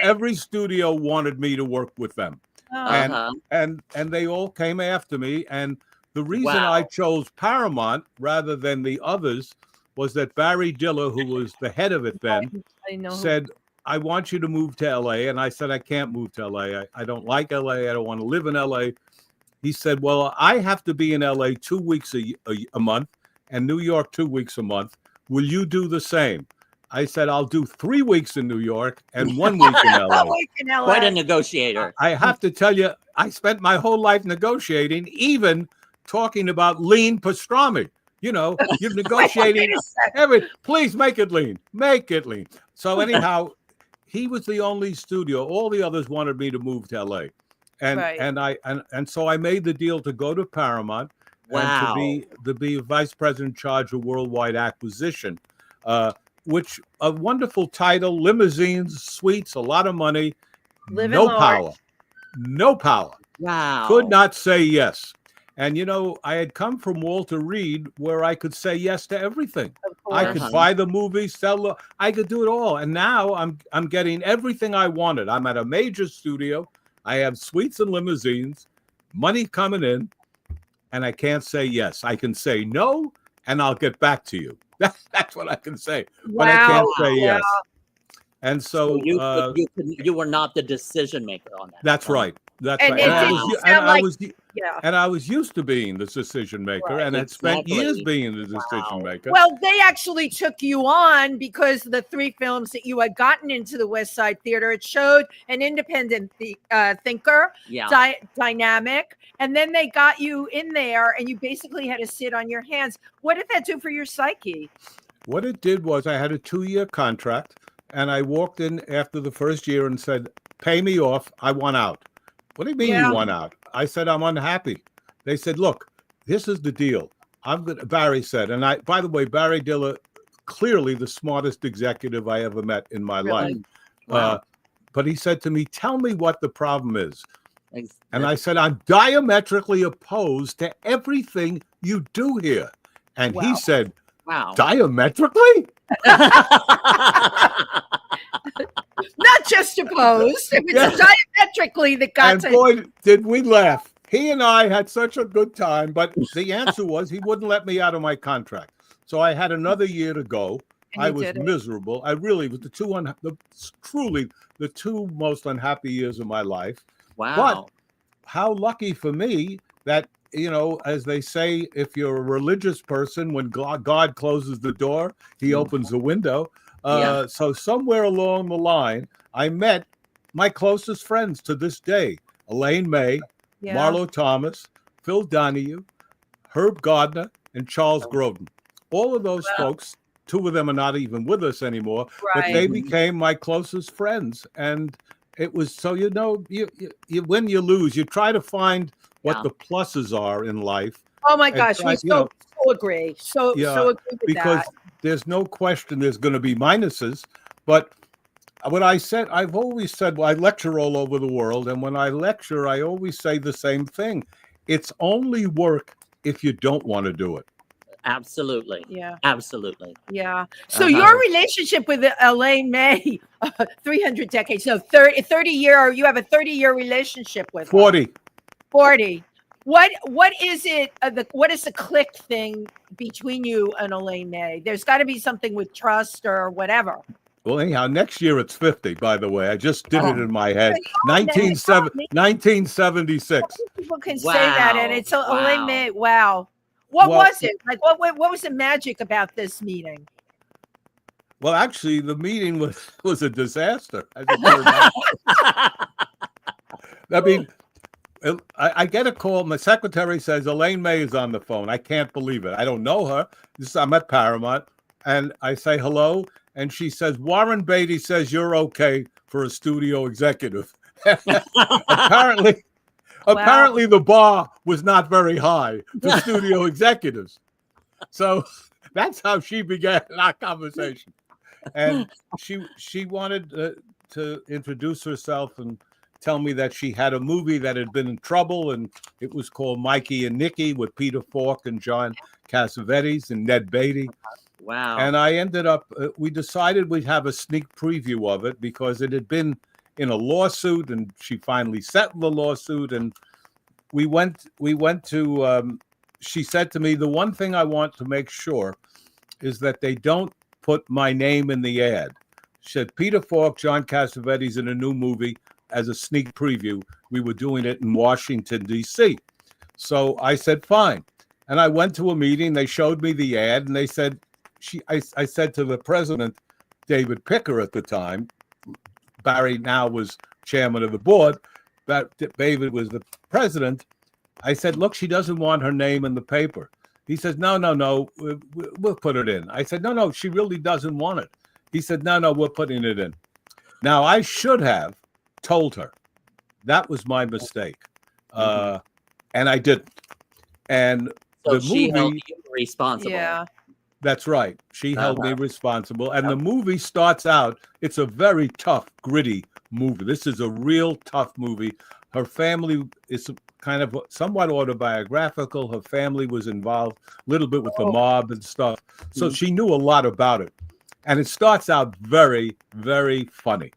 every studio wanted me to work with them. And they all came after me. And the reason I chose Paramount rather than the others was that Barry Diller, who was the head of it then, said, I want you to move to LA. And I said, I can't move to LA. I don't like LA. I don't want to live in LA. He said, well, I have to be in LA 2 weeks a month and New York 2 weeks a month. Will you do the same? I said, I'll do 3 weeks in New York and 1 week in LA. Quite a negotiator. I have to tell you, I spent my whole life negotiating, even talking about lean pastrami. You know, you're negotiating please make it lean. Make it lean. So anyhow, he was the only studio. All the others wanted me to move to LA. And so I made the deal to go to Paramount and to be vice president in charge of worldwide acquisition. Which a wonderful title, limousines, suites, a lot of money, no power. Wow. Could not say yes. And, you know, I had come from Walter Reed where I could say yes to everything. I could buy the movie, I could do it all. And now I'm getting everything I wanted. I'm at a major studio. I have suites and limousines, money coming in, and I can't say yes. I can say no, and I'll get back to you. That's what I can say, but I can't say yes. And so you were not the decision maker on that. That's right. That's and right. And I was used to being the decision maker, and had spent years being the decision maker. Well, they actually took you on because the 3 films that you had gotten into the West Side Theater, it showed an independent thinker, dynamic, and then they got you in there, and you basically had to sit on your hands. What did that do for your psyche? What it did was I had a 2-year contract, and I walked in after the first year and said, pay me off. I want out. What do you mean you want out? I said, I'm unhappy. They said, look, this is the deal. Barry said, and by the way, Barry Diller, clearly the smartest executive I ever met in my life. But he said to me, tell me what the problem is. And I said, I'm diametrically opposed to everything you do here. And he said, diametrically? Not just opposed. It was diametrically that got and boy, did we laugh. He and I had such a good time, but the answer was he wouldn't let me out of my contract. So I had another year to go. I was miserable. I really was truly the 2 most unhappy years of my life. Wow. But how lucky for me that, you know, as they say, if you're a religious person, when God closes the door, he opens the window. So somewhere along the line, I met my closest friends to this day, Elaine May, Marlo Thomas, Phil Donahue, Herb Gardner, and Charles Grodin. All of those folks, 2 of them are not even with us anymore, but they became my closest friends. And it was, so, you know, you win, you lose. You try to find what the pluses are in life. Oh my gosh, we so agree. So agree with because that. There's no question there's going to be minuses, but what I've always said, well, I lecture all over the world, and when I lecture, I always say the same thing. It's only work if you don't want to do it. Absolutely. Yeah. Absolutely. Yeah. So your relationship with Elaine May, 300 decades, so 30 year, you have a 30-year relationship with 40. her. 40. What is it? What is the click thing between you and Elaine May? There's got to be something with trust or whatever. Well, anyhow, next year it's 50, by the way. I just did it in my head. 1976. People can say that, and it's Elaine May. Wow. What was it? Like, what was the magic about this meeting? Well, actually, the meeting was a disaster. As it turned out. I mean, I get a call. My secretary says Elaine May is on the phone. I can't believe it. I don't know her. I'm at Paramount, and I say hello, and she says Warren Beatty says you're okay for a studio executive. Apparently, the bar was not very high for studio executives. So that's how she began our conversation. And she wanted to introduce herself and tell me that she had a movie that had been in trouble, and it was called Mikey and Nicky with Peter Falk and John Cassavetes and Ned Beatty. Wow. And I ended up, we decided we'd have a sneak preview of it because it had been in a lawsuit, and she finally settled the lawsuit. And we went to, she said to me, the one thing I want to make sure is that they don't put my name in the ad. She said, Peter Falk, John Cassavetes in a new movie as a sneak preview. We were doing it in Washington, D.C. So I said, fine. And I went to a meeting. They showed me the ad, and they said, I said to the president, David Picker at the time, Barry now was chairman of the board, but David was the president. I said, look, she doesn't want her name in the paper. He says, no, we'll put it in. I said, no, she really doesn't want it. He said, no, we're putting it in. Now, I should have told her. That was my mistake. And I didn't. And so the she movie, held you responsible. Yeah. That's right. She held me responsible. And the movie starts out, it's a very tough, gritty movie. This is a real tough movie. Her family is kind of somewhat autobiographical. Her family was involved a little bit with the mob and stuff. So she knew a lot about it. And it starts out very, very funny.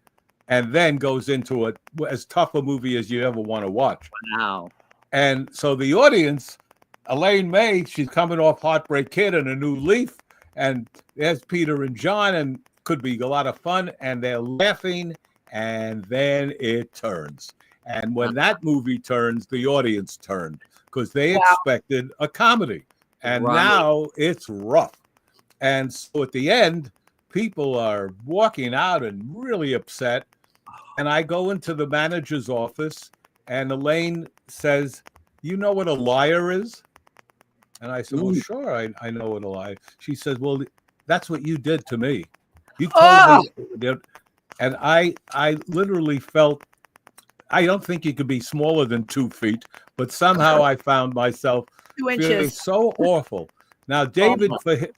And then goes into as tough a movie as you ever want to watch. Wow. And so the audience, Elaine May, she's coming off Heartbreak Kid and A New Leaf. And there's Peter and John, and could be a lot of fun. And they're laughing, and then it turns. And when that movie turns, the audience turned because they expected a comedy. And now it's rough. And so at the end, people are walking out and really upset. And I go into the manager's office, and Elaine says, you know what a liar is? And I said, well, sure, I know what a liar. She says, well, that's what you did to me. You told me that. And I literally felt, I don't think you could be smaller than 2 feet, but somehow I found myself 2 inches. feeling so awful. Now, David,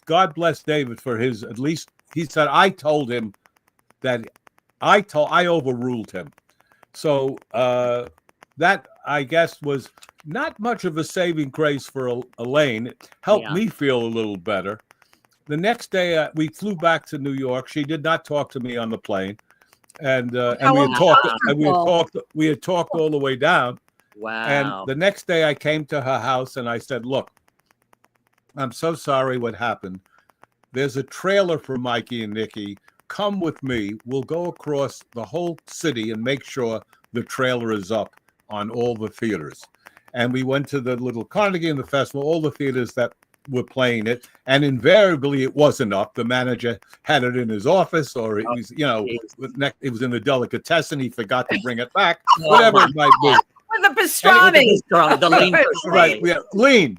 God bless David for his, at least he said, I told him that I overruled him. So that, I guess, was not much of a saving grace for Elaine. It helped me feel a little better. The next day, we flew back to New York. She did not talk to me on the plane. And we had talked all the way down. Wow. And the next day I came to her house and I said, look, I'm so sorry what happened. There's a trailer for Mikey and Nicky. Come with me. We'll go across the whole city and make sure the trailer is up on all the theaters. And we went to the little Carnegie and the festival, all the theaters that were playing it, and invariably it wasn't up. The manager had it in his office, or it was, it was in the delicatessen. He forgot to bring it back, whatever it might be. With the pastrami. The lean right, yeah, lean.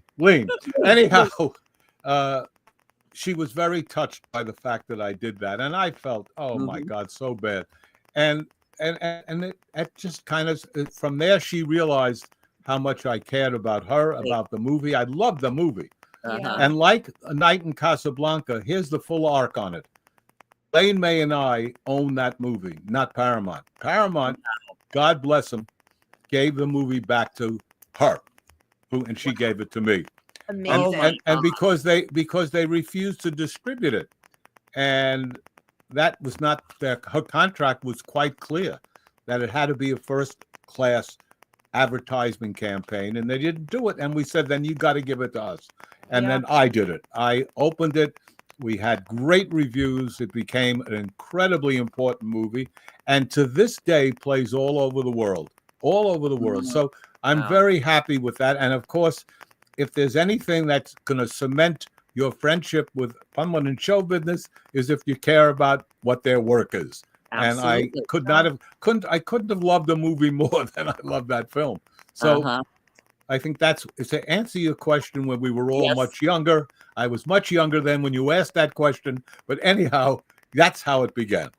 Anyhow, she was very touched by the fact that I did that, and I felt, oh my God, so bad. And it just kind of, from there, she realized how much I cared about her, about the movie. I loved the movie. And like A Night in Casablanca, here's the full arc on it. Elaine May and I own that movie, not Paramount. Paramount, God bless them, gave the movie back to her, and she gave it to me. Amazing. And because they refused to distribute it, and that was not her contract was quite clear that it had to be a first class advertisement campaign, and they didn't do it. And we said, then you got to give it to us. And then I did it. I opened it. We had great reviews. It became an incredibly important movie, and to this day plays all over the world, So I'm very happy with that. And of course, if there's anything that's going to cement your friendship with someone in show business, is if you care about what their work is. Absolutely. And I couldn't have loved the movie more than I love that film. So I think that's to answer your question. When we were all much younger, I was much younger then when you asked that question. But anyhow, that's how it began.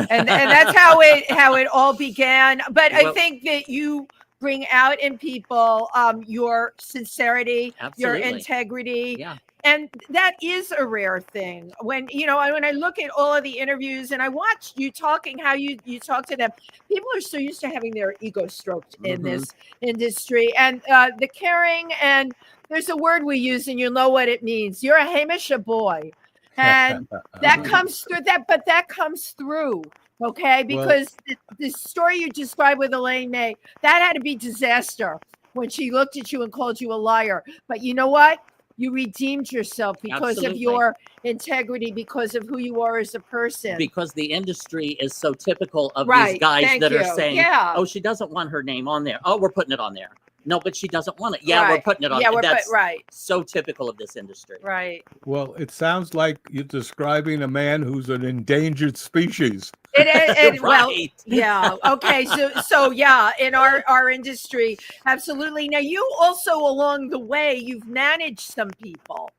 And that's how it all began. But I think that you bring out in people your sincerity, your integrity. Yeah. And that is a rare thing. When I look at all of the interviews and I watch you talking, how you talk to them, people are so used to having their ego stroked in this industry, and the caring, and there's a word we use, and you know what it means. You're a Hamisha boy, and that comes through. That comes through. Okay, because the story you described with Elaine May, that had to be disaster when she looked at you and called you a liar. But you know what? You redeemed yourself because of your integrity, because of who you are as a person. Because the industry is so typical of these guys that are saying, oh, she doesn't want her name on there. Oh, we're putting it on there. No, but she doesn't want it. Yeah, we're putting it on there. That's so typical of this industry. Right. Well, it sounds like you're describing a man who's an endangered species. It well, yeah. Okay. So yeah, in our industry, absolutely. Now, you also along the way, you've managed some people.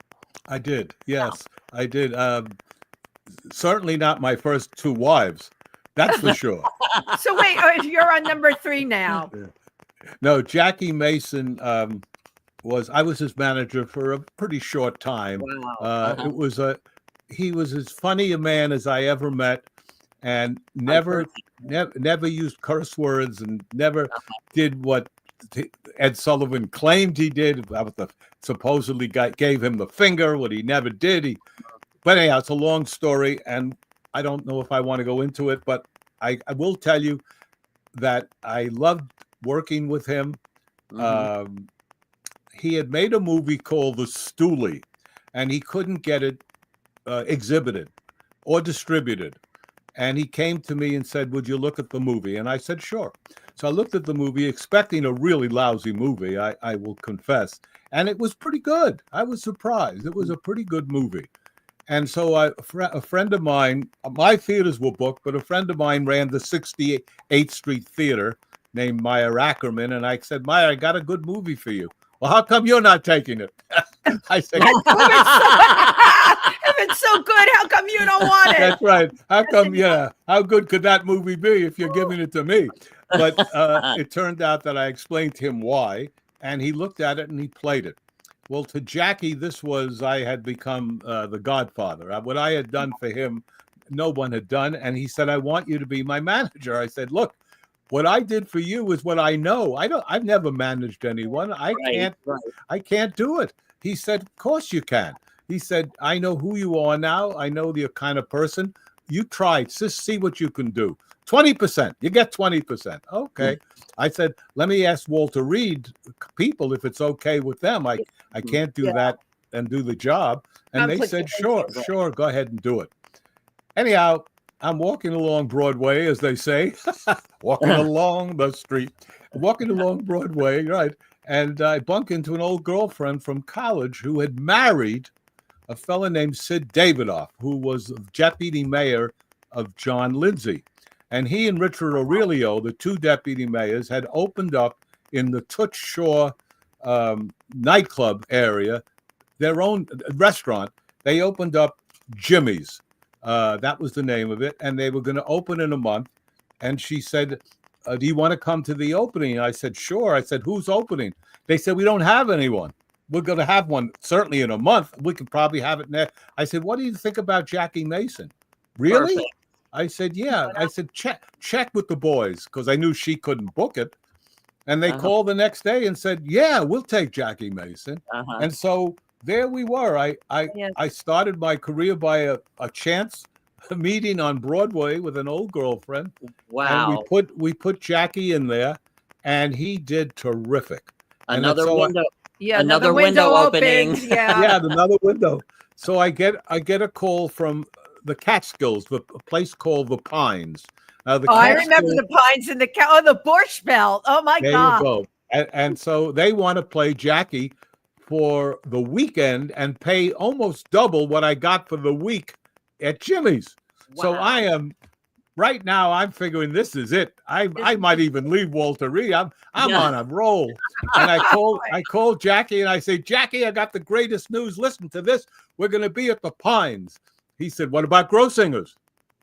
I did. Yes, I did. Certainly not my first two wives. That's for sure. So wait, you're on number 3 now. No, Jackie Mason I was his manager for a pretty short time. Wow. He was as funny a man as I ever met, and never used curse words, and never did what Ed Sullivan claimed he did. Supposedly gave him the finger, what he never did. But anyhow, it's a long story, and I don't know if I want to go into it, but I will tell you that I loved working with him. He had made a movie called The Stoolie, and he couldn't get it exhibited or distributed. And he came to me and said, would you look at the movie? And I said, sure. So I looked at the movie expecting a really lousy movie, I will confess. And it was pretty good. I was surprised. It was a pretty good movie. And so a friend of mine, my theaters were booked, but a friend of mine ran the 68th Street Theater named Meyer Ackerman. And I said, Meyer, I got a good movie for you. Well, how come you're not taking it? I said, if it's so good, how come you don't want it? That's right. How come, how good could that movie be if you're giving it to me? But it turned out that I explained to him why, and he looked at it and he played it. Well, to Jackie, I had become the godfather. What I had done for him, no one had done. And he said, I want you to be my manager. I said, look, what I did for you is what I know. I've never managed anyone. I can't do it. He said, of course you can. He said, I know who you are now. I know the kind of person. You try. Just see what you can do. 20%. You get 20%. Okay. I said, let me ask Walter Reed people if it's okay with them. I can't do that and do the job. And they said, sure, go ahead and do it. Anyhow, I'm walking along Broadway, as they say, walking along the street, walking along Broadway, right? And I bump into an old girlfriend from college who had married a fella named Sid Davidoff, who was deputy mayor of John Lindsay. And he and Richard Aurelio, the two deputy mayors, had opened up in the Toots Shore nightclub area, their own restaurant. They opened up Jimmy's. That was the name of it. And they were going to open in a month. And she said, do you want to come to the opening? I said, sure. I said, who's opening? They said, we don't have anyone. We're going to have one certainly in a month. We could probably have it next. I said, what do you think about Jackie Mason? Really? Perfect. I said, yeah. I said, check with the boys, because I knew she couldn't book it. And they called the next day and said, yeah, we'll take Jackie Mason. And so there we were. I started my career by a chance meeting on Broadway with an old girlfriend. Wow. And we put Jackie in there. and he did terrific. Another window. Yeah, another window opening. opens, yeah. Yeah, another window. So I get a call from the Catskills, a place called the Pines. I remember the Pines and the Borscht Belt. Oh my God! There you go. And so they want to play Jackie for the weekend and pay almost double what I got for the week at Jimmy's. Wow. So I am right now. I'm figuring this is it. I might even leave Walter Reed. I'm on a roll. And I called Jackie and I say, Jackie, I got the greatest news. Listen to this. We're going to be at the Pines. He said, what about Grossingers?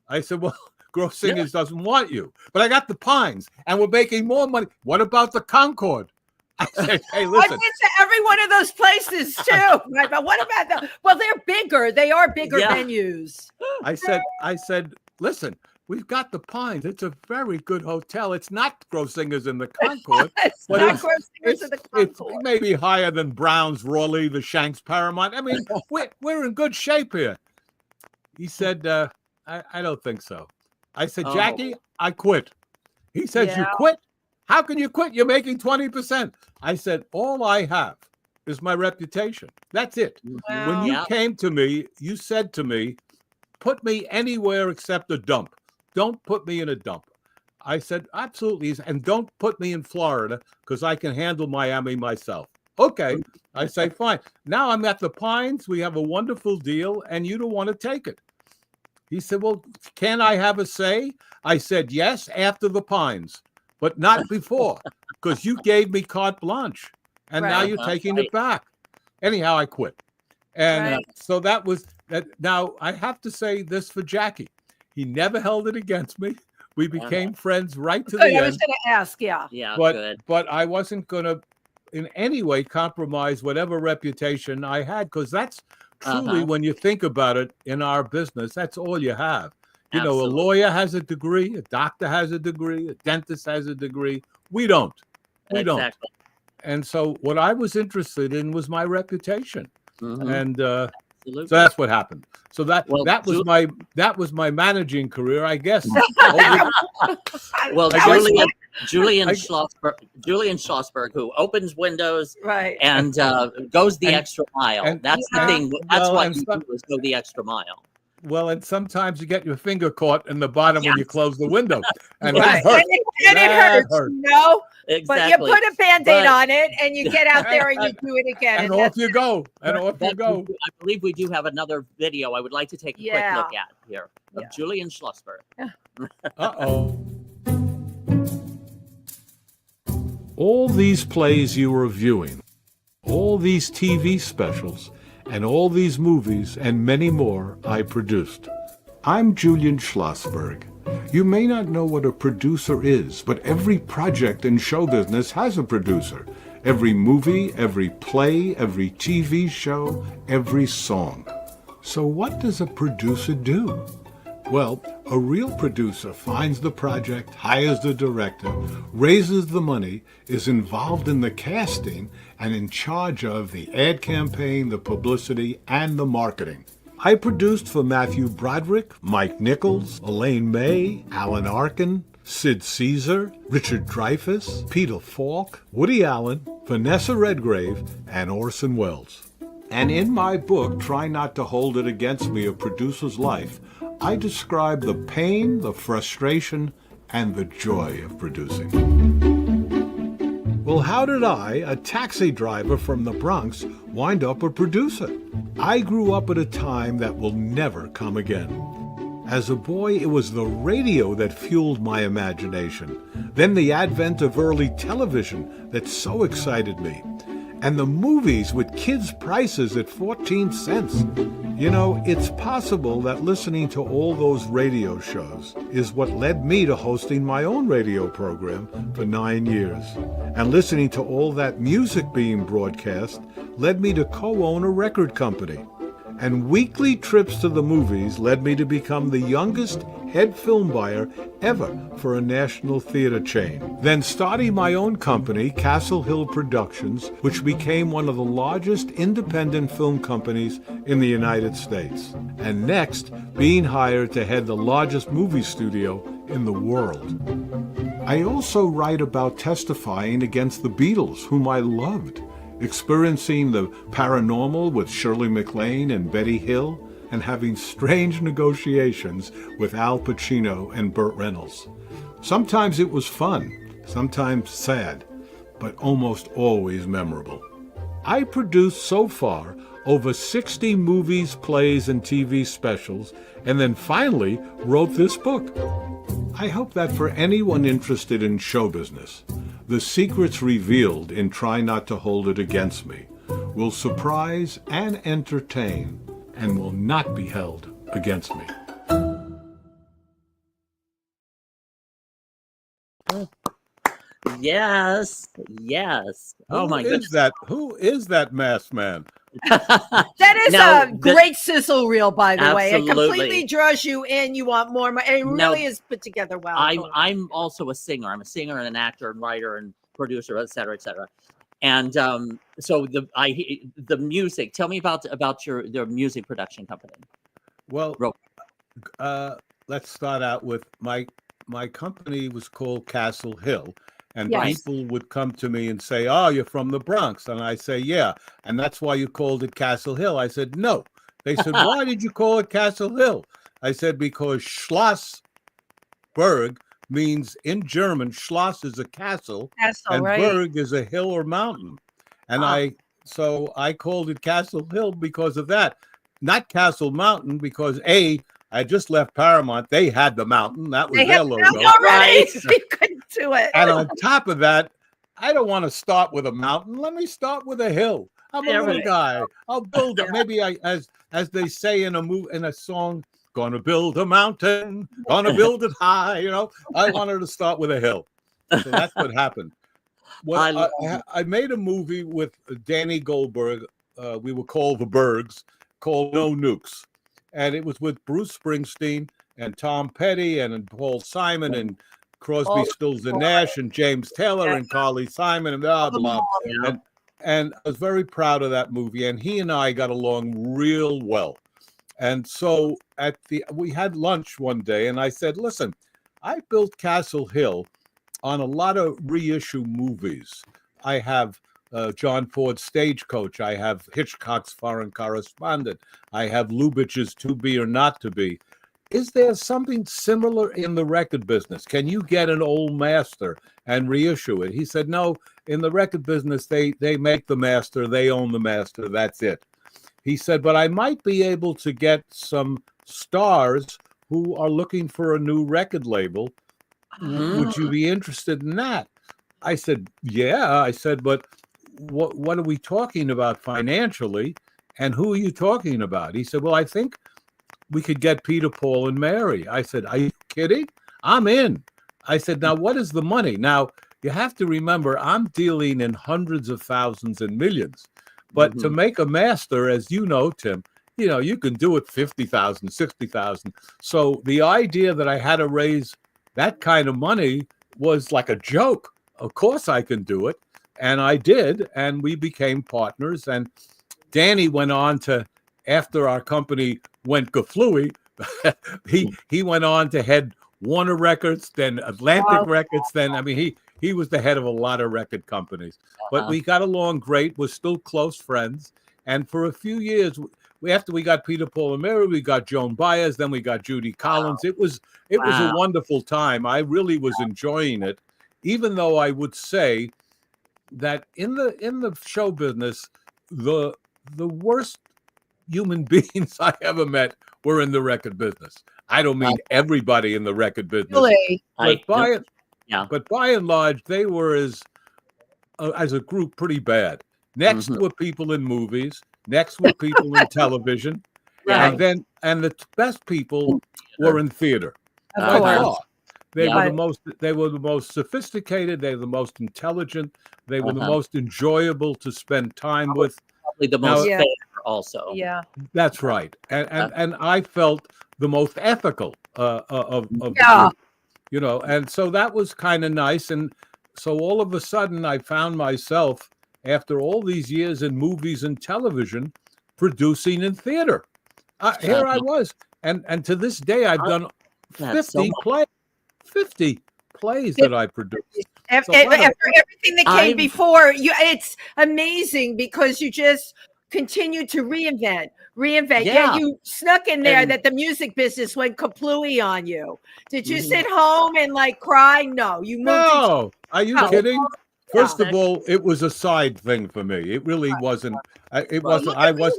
I said, well, Grossingers doesn't want you, but I got the Pines and we're making more money. What about the Concord? I said, hey, listen. I've been to every one of those places too. Right? But what about them? Well, they're bigger. They are bigger venues. I said, listen, we've got the Pines. It's a very good hotel. It's not Grossingers in the Concord. It's maybe higher than Brown's, Raleigh, the Shanks, Paramount. I mean, we're in good shape here. He said, I don't think so. I said, Jackie, I quit. He says, you quit? How can you quit? You're making 20%. I said, all I have is my reputation. That's it. Wow. When you came to me, you said to me, put me anywhere except a dump. Don't put me in a dump. I said, absolutely. And don't put me in Florida because I can handle Miami myself. Okay. I say, fine. Now I'm at the Pines. We have a wonderful deal and you don't want to take it. He said, well, can I have a say? I said, yes, after the Pines, but not before because you gave me carte blanche and now you're taking it back. Anyhow, I quit. And so that was that. Now I have to say this for Jackie. He never held it against me. We became friends right to the end. I was going to ask, but I wasn't going to in any way compromise whatever reputation I had because that's truly when you think about it in our business, that's all you have. You know, a lawyer has a degree, a doctor has a degree, a dentist has a degree. We don't. Don't. And so what I was interested in was my reputation. And so that's what happened. So that was my managing career, I guess. Well, Julian Schlossberg, who opens windows and goes the extra mile. That's the thing. That's what you do is go the extra mile. Well, and sometimes you get your finger caught in the bottom when you close the window. And that hurts. And it hurts, you know? Exactly. But you put a Band-Aid on it and you get out there and you do it again. And off you go. And off you go. I believe we do have another video I would like to take a quick look at here of Julian Schlossberg. Uh-oh. All these plays you were viewing, all these TV specials, and all these movies and many more I produced. I'm Julian Schlossberg. You may not know what a producer is, but every project in show business has a producer. Every movie, every play, every TV show, every song. So what does a producer do? Well, a real producer finds the project, hires the director, raises the money, is involved in the casting, and in charge of the ad campaign, the publicity, and the marketing. I produced for Matthew Broderick, Mike Nichols, Elaine May, Alan Arkin, Sid Caesar, Richard Dreyfuss, Peter Falk, Woody Allen, Vanessa Redgrave, and Orson Welles. And in my book, Try Not to Hold It Against Me, A Producer's Life, I describe the pain, the frustration, and the joy of producing. Well, how did I, a taxi driver from the Bronx, wind up a producer? I grew up at a time that will never come again. As a boy, it was the radio that fueled my imagination. Then the advent of early television that so excited me. And the movies with kids' prices at 14 cents. You know, it's possible that listening to all those radio shows is what led me to hosting my own radio program for 9 years. And listening to all that music being broadcast led me to co-own a record company. And weekly trips to the movies led me to become the youngest head film buyer ever for a national theater chain. Then starting my own company, Castle Hill Productions, which became one of the largest independent film companies in the United States. And next, being hired to head the largest movie studio in the world. I also write about testifying against the Beatles, whom I loved, experiencing the paranormal with Shirley MacLaine and Betty Hill, and having strange negotiations with Al Pacino and Burt Reynolds. Sometimes it was fun, sometimes sad, but almost always memorable. I produced so far over 60 movies, plays, and TV specials, and then finally wrote this book. I hope that for anyone interested in show business, the secrets revealed in Try Not to Hold It Against Me will surprise and entertain and will not be held against me. Yes. Oh my goodness. Who is that masked man? That is a great sizzle reel, by the way. It Absolutely. completely draws you in. You want more. And it really is put together well. I'm also a singer. I'm a singer and an actor and writer and producer, et cetera, et cetera. And so the music. Tell me about your music production company. Well, let's start out with my company was called Castle Hill. And people would come to me and say, "Oh, you're from the Bronx." And I say, "Yeah." And that's why you called it Castle Hill. I said, "No." They said, "Why did you call it Castle Hill?" I said, "Because Schlossberg means in German, Schloss is a castle and Berg is a hill or mountain." And I called it Castle Hill because of that. Not Castle Mountain, because I just left Paramount. They had the mountain. That was their logo. Already. You couldn't do it. And on top of that, I don't want to start with a mountain. Let me start with a hill. I'm a little guy. I'll build it. Maybe as they say in a song, gonna build a mountain, gonna build it high. I wanted to start with a hill. So that's what happened. I made a movie with Danny Goldberg. We were called the Bergs, called No Nukes. And it was with Bruce Springsteen and Tom Petty and Paul Simon and Crosby, Stills and Nash and James Taylor and Carly Simon and blah, blah, blah. And I was very proud of that movie. And he and I got along real well. And so we had lunch one day and I said, "Listen, I built Castle Hill on a lot of reissue movies. I have John Ford's Stagecoach. I have Hitchcock's Foreign Correspondent. I have Lubitsch's To Be or Not to Be. Is there something similar in the record business? Can you get an old master and reissue it?" He said, "No, in the record business, they make the master. They own the master. That's it." He said, "But I might be able to get some stars who are looking for a new record label. Would you be interested in that?" I said, "Yeah." I said, "But what are we talking about financially? And who are you talking about?" He said, "Well, I think we could get Peter, Paul, and Mary." I said, "Are you kidding? I'm in." I said, "Now, what is the money?" Now, you have to remember, I'm dealing in hundreds of thousands and millions. But to make a master, as you know, Tim, you can do it 50,000, 60,000. So the idea that I had to raise that kind of money was like a joke. Of course I can do it. And I did, and we became partners. And Danny went on to, after our company went gaflooey, he went on to head Warner Records, then Atlantic Records. Then, he was the head of a lot of record companies. But we got along great. We're still close friends. And for a few years, after we got Peter, Paul, and Mary, we got Joan Baez. Then we got Judy Collins. It was a wonderful time. I really was enjoying it, even though I would say that in the show business, the worst human beings I ever met were in the record business. I don't mean everybody in the record business, really? But by and large, they were as a group pretty bad. Next were people in movies. Next were people in television, and the best people were in theater. Of course. They were the most sophisticated. They were the most intelligent. They were the most enjoyable to spend time with. Probably the most fair also. Yeah, that's right. And I felt the most ethical of the group, and so that was kind of nice. And so all of a sudden, I found myself, after all these years in movies and television, producing in theater. Here I was, and to this day, I've done 50 plays that I produced. After everything that came before you, it's amazing because you just continue to reinvent. Yeah, you snuck in there that the music business went kaplooey on you. Did you sit home and like cry? No, you moved. No, are you kidding? First of all, it was a side thing for me. It really wasn't. It wasn't. I was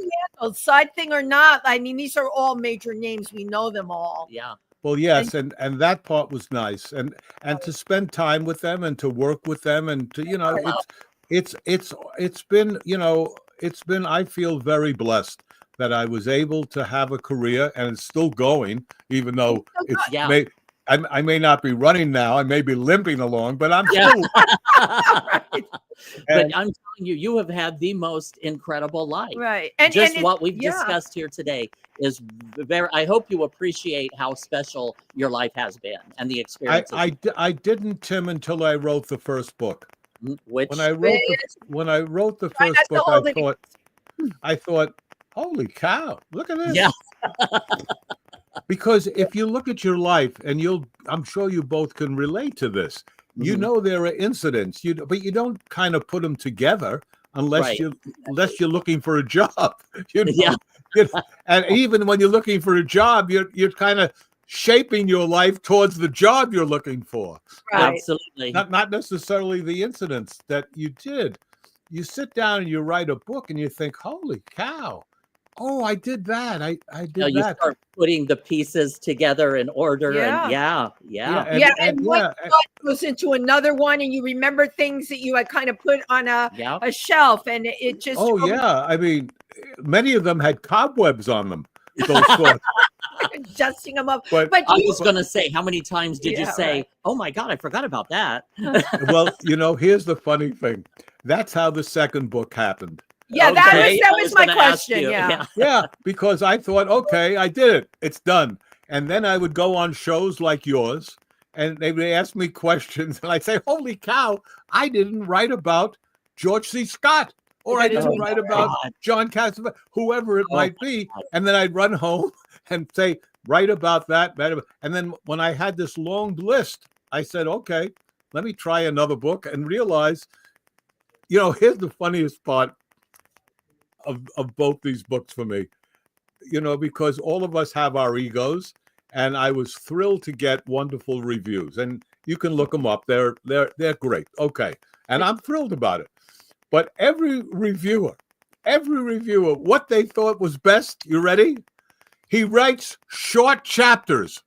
side thing or not. I mean, these are all major names. We know them all. Yeah. Well, yes, and that part was nice, and to spend time with them and to work with them and to it's been it's been, I feel very blessed that I was able to have a career, and it's still going, even though I may not be running now. I may be limping along, but I'm still. But I'm telling you, you have had the most incredible life. Right. And what we've discussed here today is very, I hope you appreciate how special your life has been and the experience. I didn't, Tim, until I wrote the first book. Which when I wrote the first book, I thought, holy cow, look at this. Yeah. Because if you look at your life, and I'm sure you both can relate to this, you know there are incidents, but you don't kind of put them together unless you're looking for a job. And even when you're looking for a job, you're kind of shaping your life towards the job you're looking for. Right. Absolutely. Not necessarily the incidents that you did. You sit down and you write a book and you think, holy cow. Oh, I did that. I did that. You start putting the pieces together in order. Yeah. And one thought goes into another one, and you remember things that you had kind of put on a shelf, and it just. Oh, yeah. I mean, many of them had cobwebs on them. Those thoughts. Dusting them up. But I was going to say, how many times did you say, oh my God, I forgot about that? Well, here's the funny thing. That's how the second book happened. Yeah, that was my question. Yeah, because I thought, okay, I did it. It's done. And then I would go on shows like yours, and they would ask me questions, and I'd say, holy cow, I didn't write about George C. Scott, or I didn't write about John Cassavetes, whoever it might be. And then I'd run home and say, write about that. And then when I had this long list, I said, okay, let me try another book, and realize, here's the funniest part of both these books for me, because all of us have our egos, and I was thrilled to get wonderful reviews, and you can look them up. They're great. Okay. And I'm thrilled about it. But every reviewer, what they thought was best, you ready? He writes short chapters.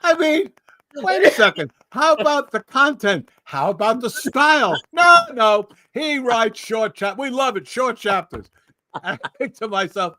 I mean, wait a second. How about the content? How about the style? No. He writes short chapters. We love it, short chapters. I think to myself,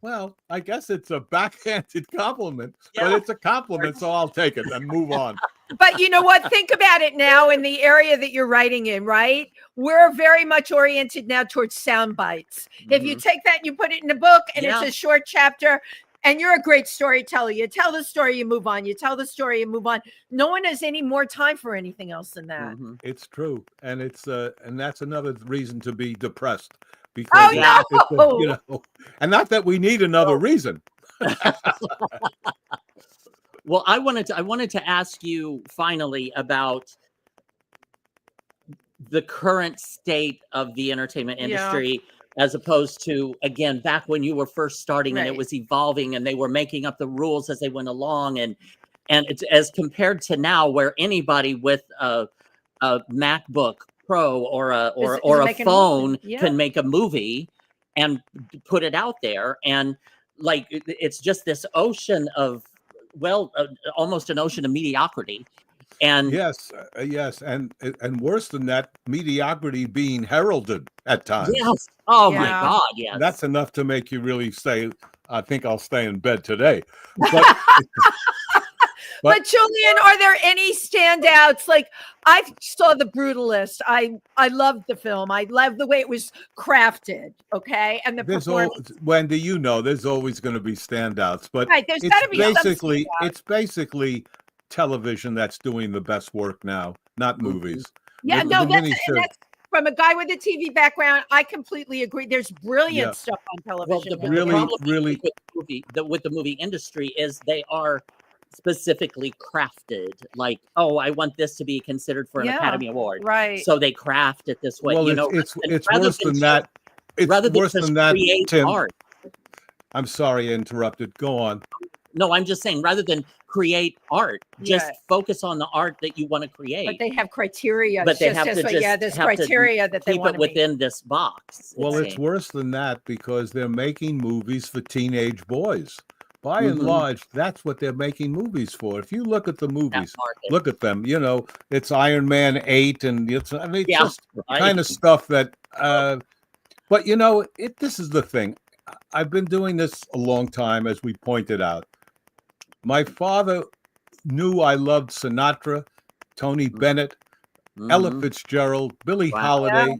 well, I guess it's a backhanded compliment, but it's a compliment, so I'll take it and move on. But you know what? Think about it now in the area that you're writing in, right? We're very much oriented now towards sound bites. If you take that and you put it in a book and it's a short chapter, and you're a great storyteller. You tell the story, you move on. You tell the story, you move on. No one has any more time for anything else than that. It's true, and it's and that's another reason to be depressed. Because and not that we need another reason. Well, I wanted to ask you finally about the current state of the entertainment industry. As opposed to, again, back when you were first starting and it was evolving and they were making up the rules as they went along. And it's as compared to now where anybody with a MacBook Pro or a phone can make a movie and put it out there. And like, it's just this ocean of, almost an ocean of mediocrity. And yes, and worse than that, mediocrity being heralded at times. Yes. Oh my God, yes. That's enough to make you really say, I think I'll stay in bed today. But Julian, are there any standouts? Like, I saw The Brutalist. I loved the film. I loved the way it was crafted. Okay, and the performance. Wendy, there's always going to be standouts, but there's got to be basically it's basically television that's doing the best work now, not movies. Yeah, that's from a guy with a TV background. I completely agree. There's brilliant stuff on television. Well, the problem with the movie industry is they are specifically crafted, like, oh, I want this to be considered for an Academy Award, right? So they craft it this way. Well, it's worse than that. It's worse than that, Tim. Art. I'm sorry I interrupted. Go on. No, I'm just saying, rather than create art, just focus on the art that you want to create. But they have criteria. But they have to there's criteria that they keep want it within this box. Well, it's worse than that because they're making movies for teenage boys. By and large, that's what they're making movies for. If you look at the movies, look at them. You know, it's Iron Man 8, and it's just kind of stuff that. But you know, this is the thing. I've been doing this a long time, as we pointed out. My father knew I loved Sinatra, Tony Bennett, Ella Fitzgerald, Billie Holiday,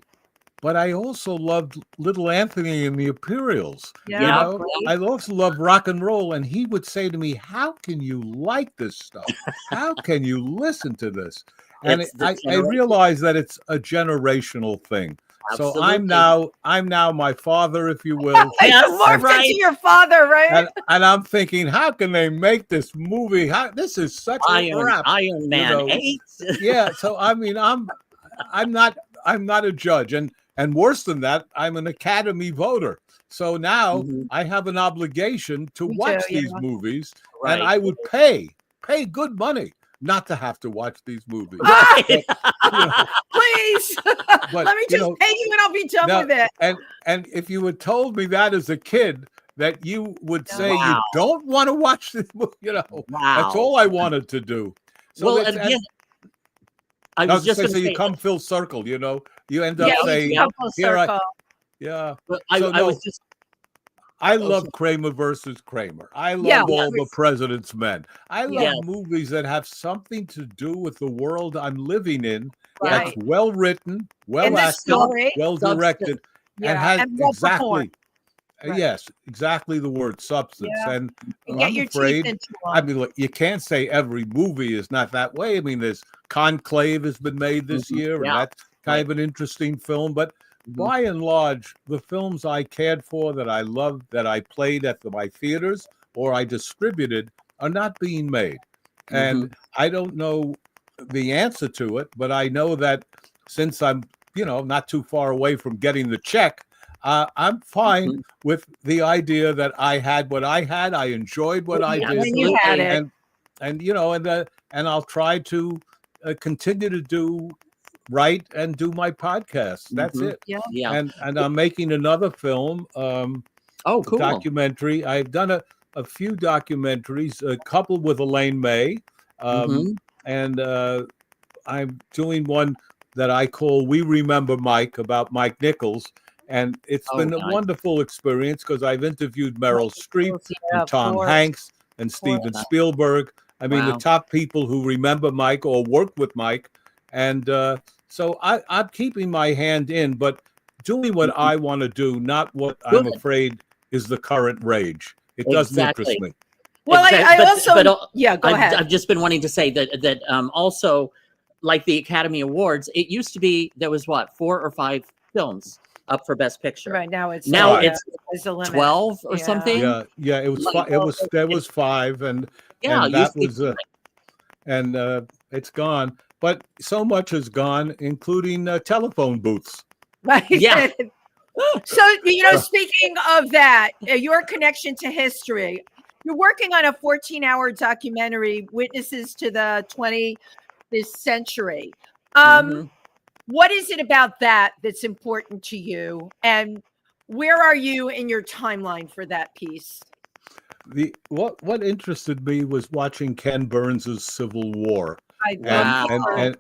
but I also loved Little Anthony and the Imperials. You know? I also loved rock and roll, and he would say to me, "How can you like this stuff? How can you listen to this?" And I realize that it's a generational thing. Absolutely. So I'm now my father, if you will. Morphed into your father, right? And I'm thinking, how can they make this movie? This is such a crap. Iron Man 8. Yeah. So I mean, I'm not a judge, and worse than that, I'm an Academy voter. So now I have an obligation to watch these movies, and I would pay good money not to have to watch these movies. Please, let me just pay you and I'll be done with it. And if you had told me that as a kid, that you would say you don't want to watch this movie, that's all I wanted to do. So well, again, I was just going to say, you come full circle, you end up saying, I love Kramer versus Kramer. I love All the President's Men. I love movies that have something to do with the world I'm living in. That's well written, well acted, well directed, and has exactly the word substance. And I'm afraid, I mean, look, you can't say every movie is not that way. I mean, there's Conclave has been made this year, and that's kind of an interesting film, but by and large, the films I cared for, that I loved, that I played at my theaters or I distributed, are not being made. And I don't know the answer to it, but I know that since I'm, not too far away from getting the check, I'm fine with the idea that I had what I had. I enjoyed what I did. And you had it. And I'll try to continue to do write and do my podcast. That's it. And I'm making another film, cool. Documentary. I've done a few documentaries, a couple with Elaine May, and I'm doing one that I call We Remember Mike, about Mike Nichols, and it's been a wonderful experience because I've interviewed Meryl Streep and Tom Hanks and Steven Spielberg. I mean, the top people who remember Mike or worked with Mike. And so I'm keeping my hand in, but doing what I want to do, not what I'm afraid is the current rage. It doesn't interest me. Well, go ahead. I've just been wanting to say that also, like the Academy Awards, it used to be there was 4 or 5 films up for Best Picture. Right now it's 12 or something. Yeah. It was there was 5, and that was and it's gone. But so much has gone, including telephone booths. Right. Yeah. So, speaking of that, your connection to history, you're working on a 14-hour documentary, Witnesses to the 20th Century. What is it about that that's important to you? And where are you in your timeline for that piece? What interested me was watching Ken Burns's Civil War. And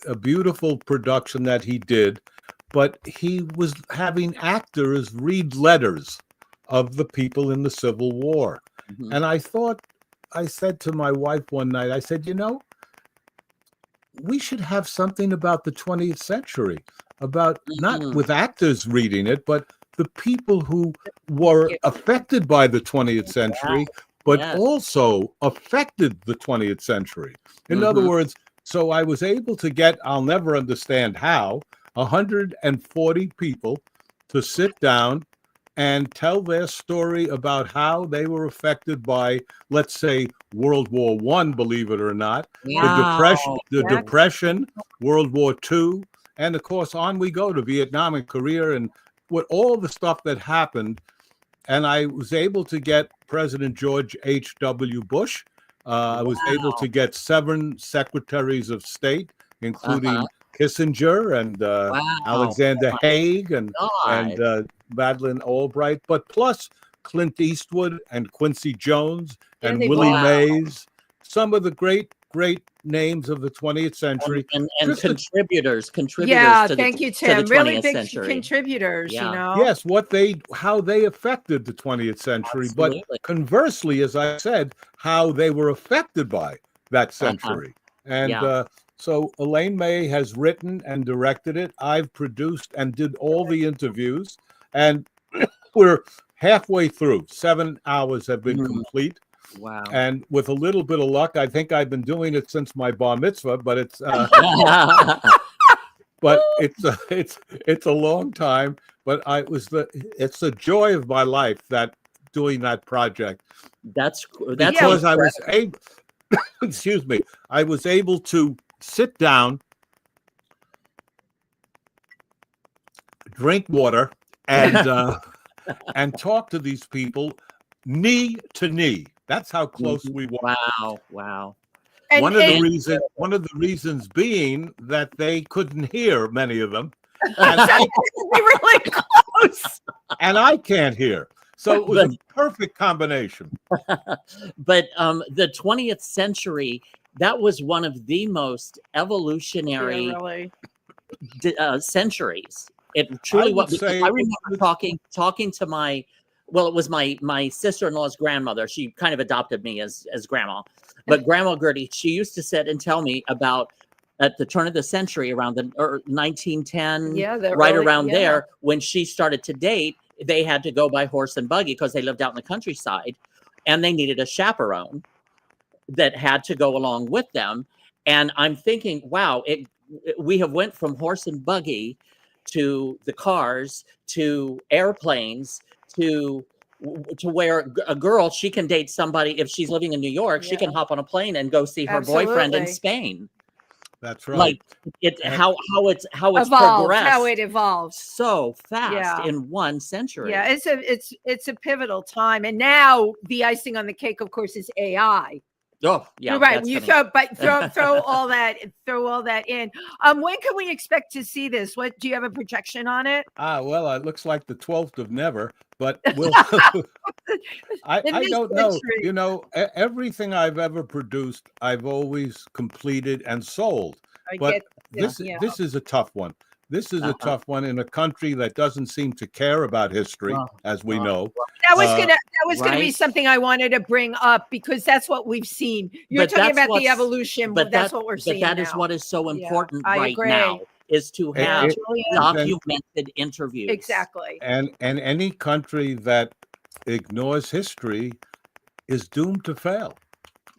a beautiful production that he did, but he was having actors read letters of the people in the Civil War. And I said to my wife one night, I said, we should have something about the 20th century, about not with actors reading it, but the people who were affected by the 20th century, but also affected the 20th century. In other words, so I was able to get, I'll never understand how, 140 people to sit down and tell their story about how they were affected by, let's say, World War I, believe it or not, the depression, World War II, and of course, on we go to Vietnam and Korea, and with all the stuff that happened. And I was able to get President George H.W. Bush. I was able to get 7 secretaries of state, including Kissinger and Alexander Haig and Madeleine Albright, but plus Clint Eastwood and Quincy Jones and Willie Mays, some of the great names of the 20th century, and contributors. Yeah, to thank the, you, Tim. To the really 20th big century. Contributors. You know. Yes, how they affected the 20th century, Absolutely. but conversely, as I said, how they were affected by that century. And so Elaine May has written and directed it. I've produced and did all the interviews, and we're halfway through. 7 hours have been complete. Wow. And with a little bit of luck, I think I've been doing it since my bar mitzvah, but it's it's a long time. But it's the joy of my life that doing that project. That's because I was able excuse me, I was able to sit down, drink water, and and talk to these people knee to knee. That's how close we were. Wow. And one of the reasons being that they couldn't hear, many of them. And really close. And I can't hear. So it was a perfect combination. But the 20th century, that was one of the most evolutionary centuries. It truly was. I remember talking to my, well, it was my sister-in-law's grandmother. She kind of adopted me as grandma. But Grandma Gertie, she used to sit and tell me about at the turn of the century, around the 1910, there, when she started to date, they had to go by horse and buggy because they lived out in the countryside, and they needed a chaperone that had to go along with them. And I'm thinking, wow, we have went from horse and buggy to the cars to airplanes to where a girl, she can date somebody if she's living in New York, she can hop on a plane and go see her boyfriend in Spain. That's right. Like how it's evolved, progressed, how it evolved so fast in 1 century. Yeah, it's a pivotal time, and now the icing on the cake, of course, is AI. Oh, yeah, you're right. You throw all that in. When can we expect to see this? What do you have a projection on it? Well, it looks like the 12th of never, but we'll I don't know. You know, everything I've ever produced, I've always completed and sold. But this is a tough one. This is a tough one in a country that doesn't seem to care about history, as we know. That was gonna be something I wanted to bring up, because that's what we've seen. You're talking about the evolution, but that's what we're seeing. But that is what is so important right now, is to have documented interviews. Exactly. And any country that ignores history is doomed to fail.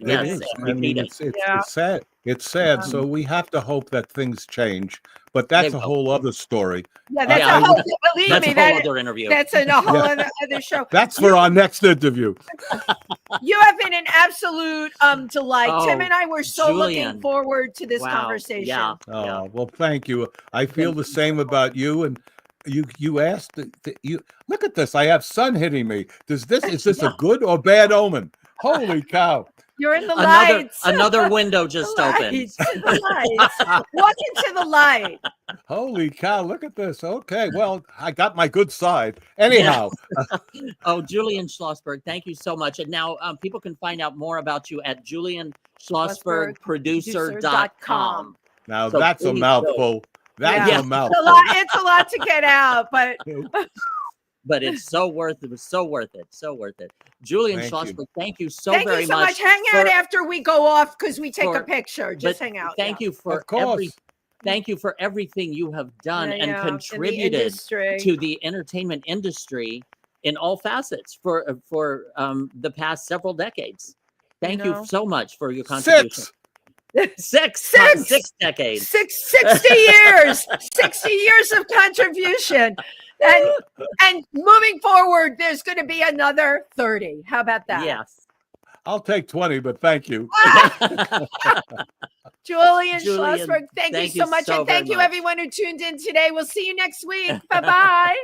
Yes, I mean, it's sad. It's sad. So we have to hope that things change. But that's a whole other story. Yeah, that's a whole. Believe me, that's a whole other interview. That's a whole other show. That's for our next interview. You have been an absolute delight. Tim and I were so looking forward to this conversation. Yeah. Oh, well, thank you. I feel the same about you. And you asked you look at this. I have sun hitting me. Is this a good or bad omen? Holy cow. You're in the lights. Another window just opened. Walk into the light. Holy cow, look at this. Okay, well, I got my good side. Anyhow. Julian Schlossberg, thank you so much. And now people can find out more about you at julianschlossbergproducer.com. Now, that's a mouthful. That's a mouthful. It's a lot to get out, but... But it's so worth it. It was so worth it. So worth it. Julian Schlossberg, thank you so very much. Thank you so much. Hang out after we go off, because we take a picture. Just hang out. Thank you for everything you have done and contributed to the entertainment industry in all facets for the past several decades. Thank you so much for your contribution. Six decades. 60 years. 60 years of contribution. And moving forward, there's going to be another 30. How about that? Yes. I'll take 20, but thank you. Julian Schlossberg, thank you so much. And thank you, everyone who tuned in today. We'll see you next week. Bye-bye.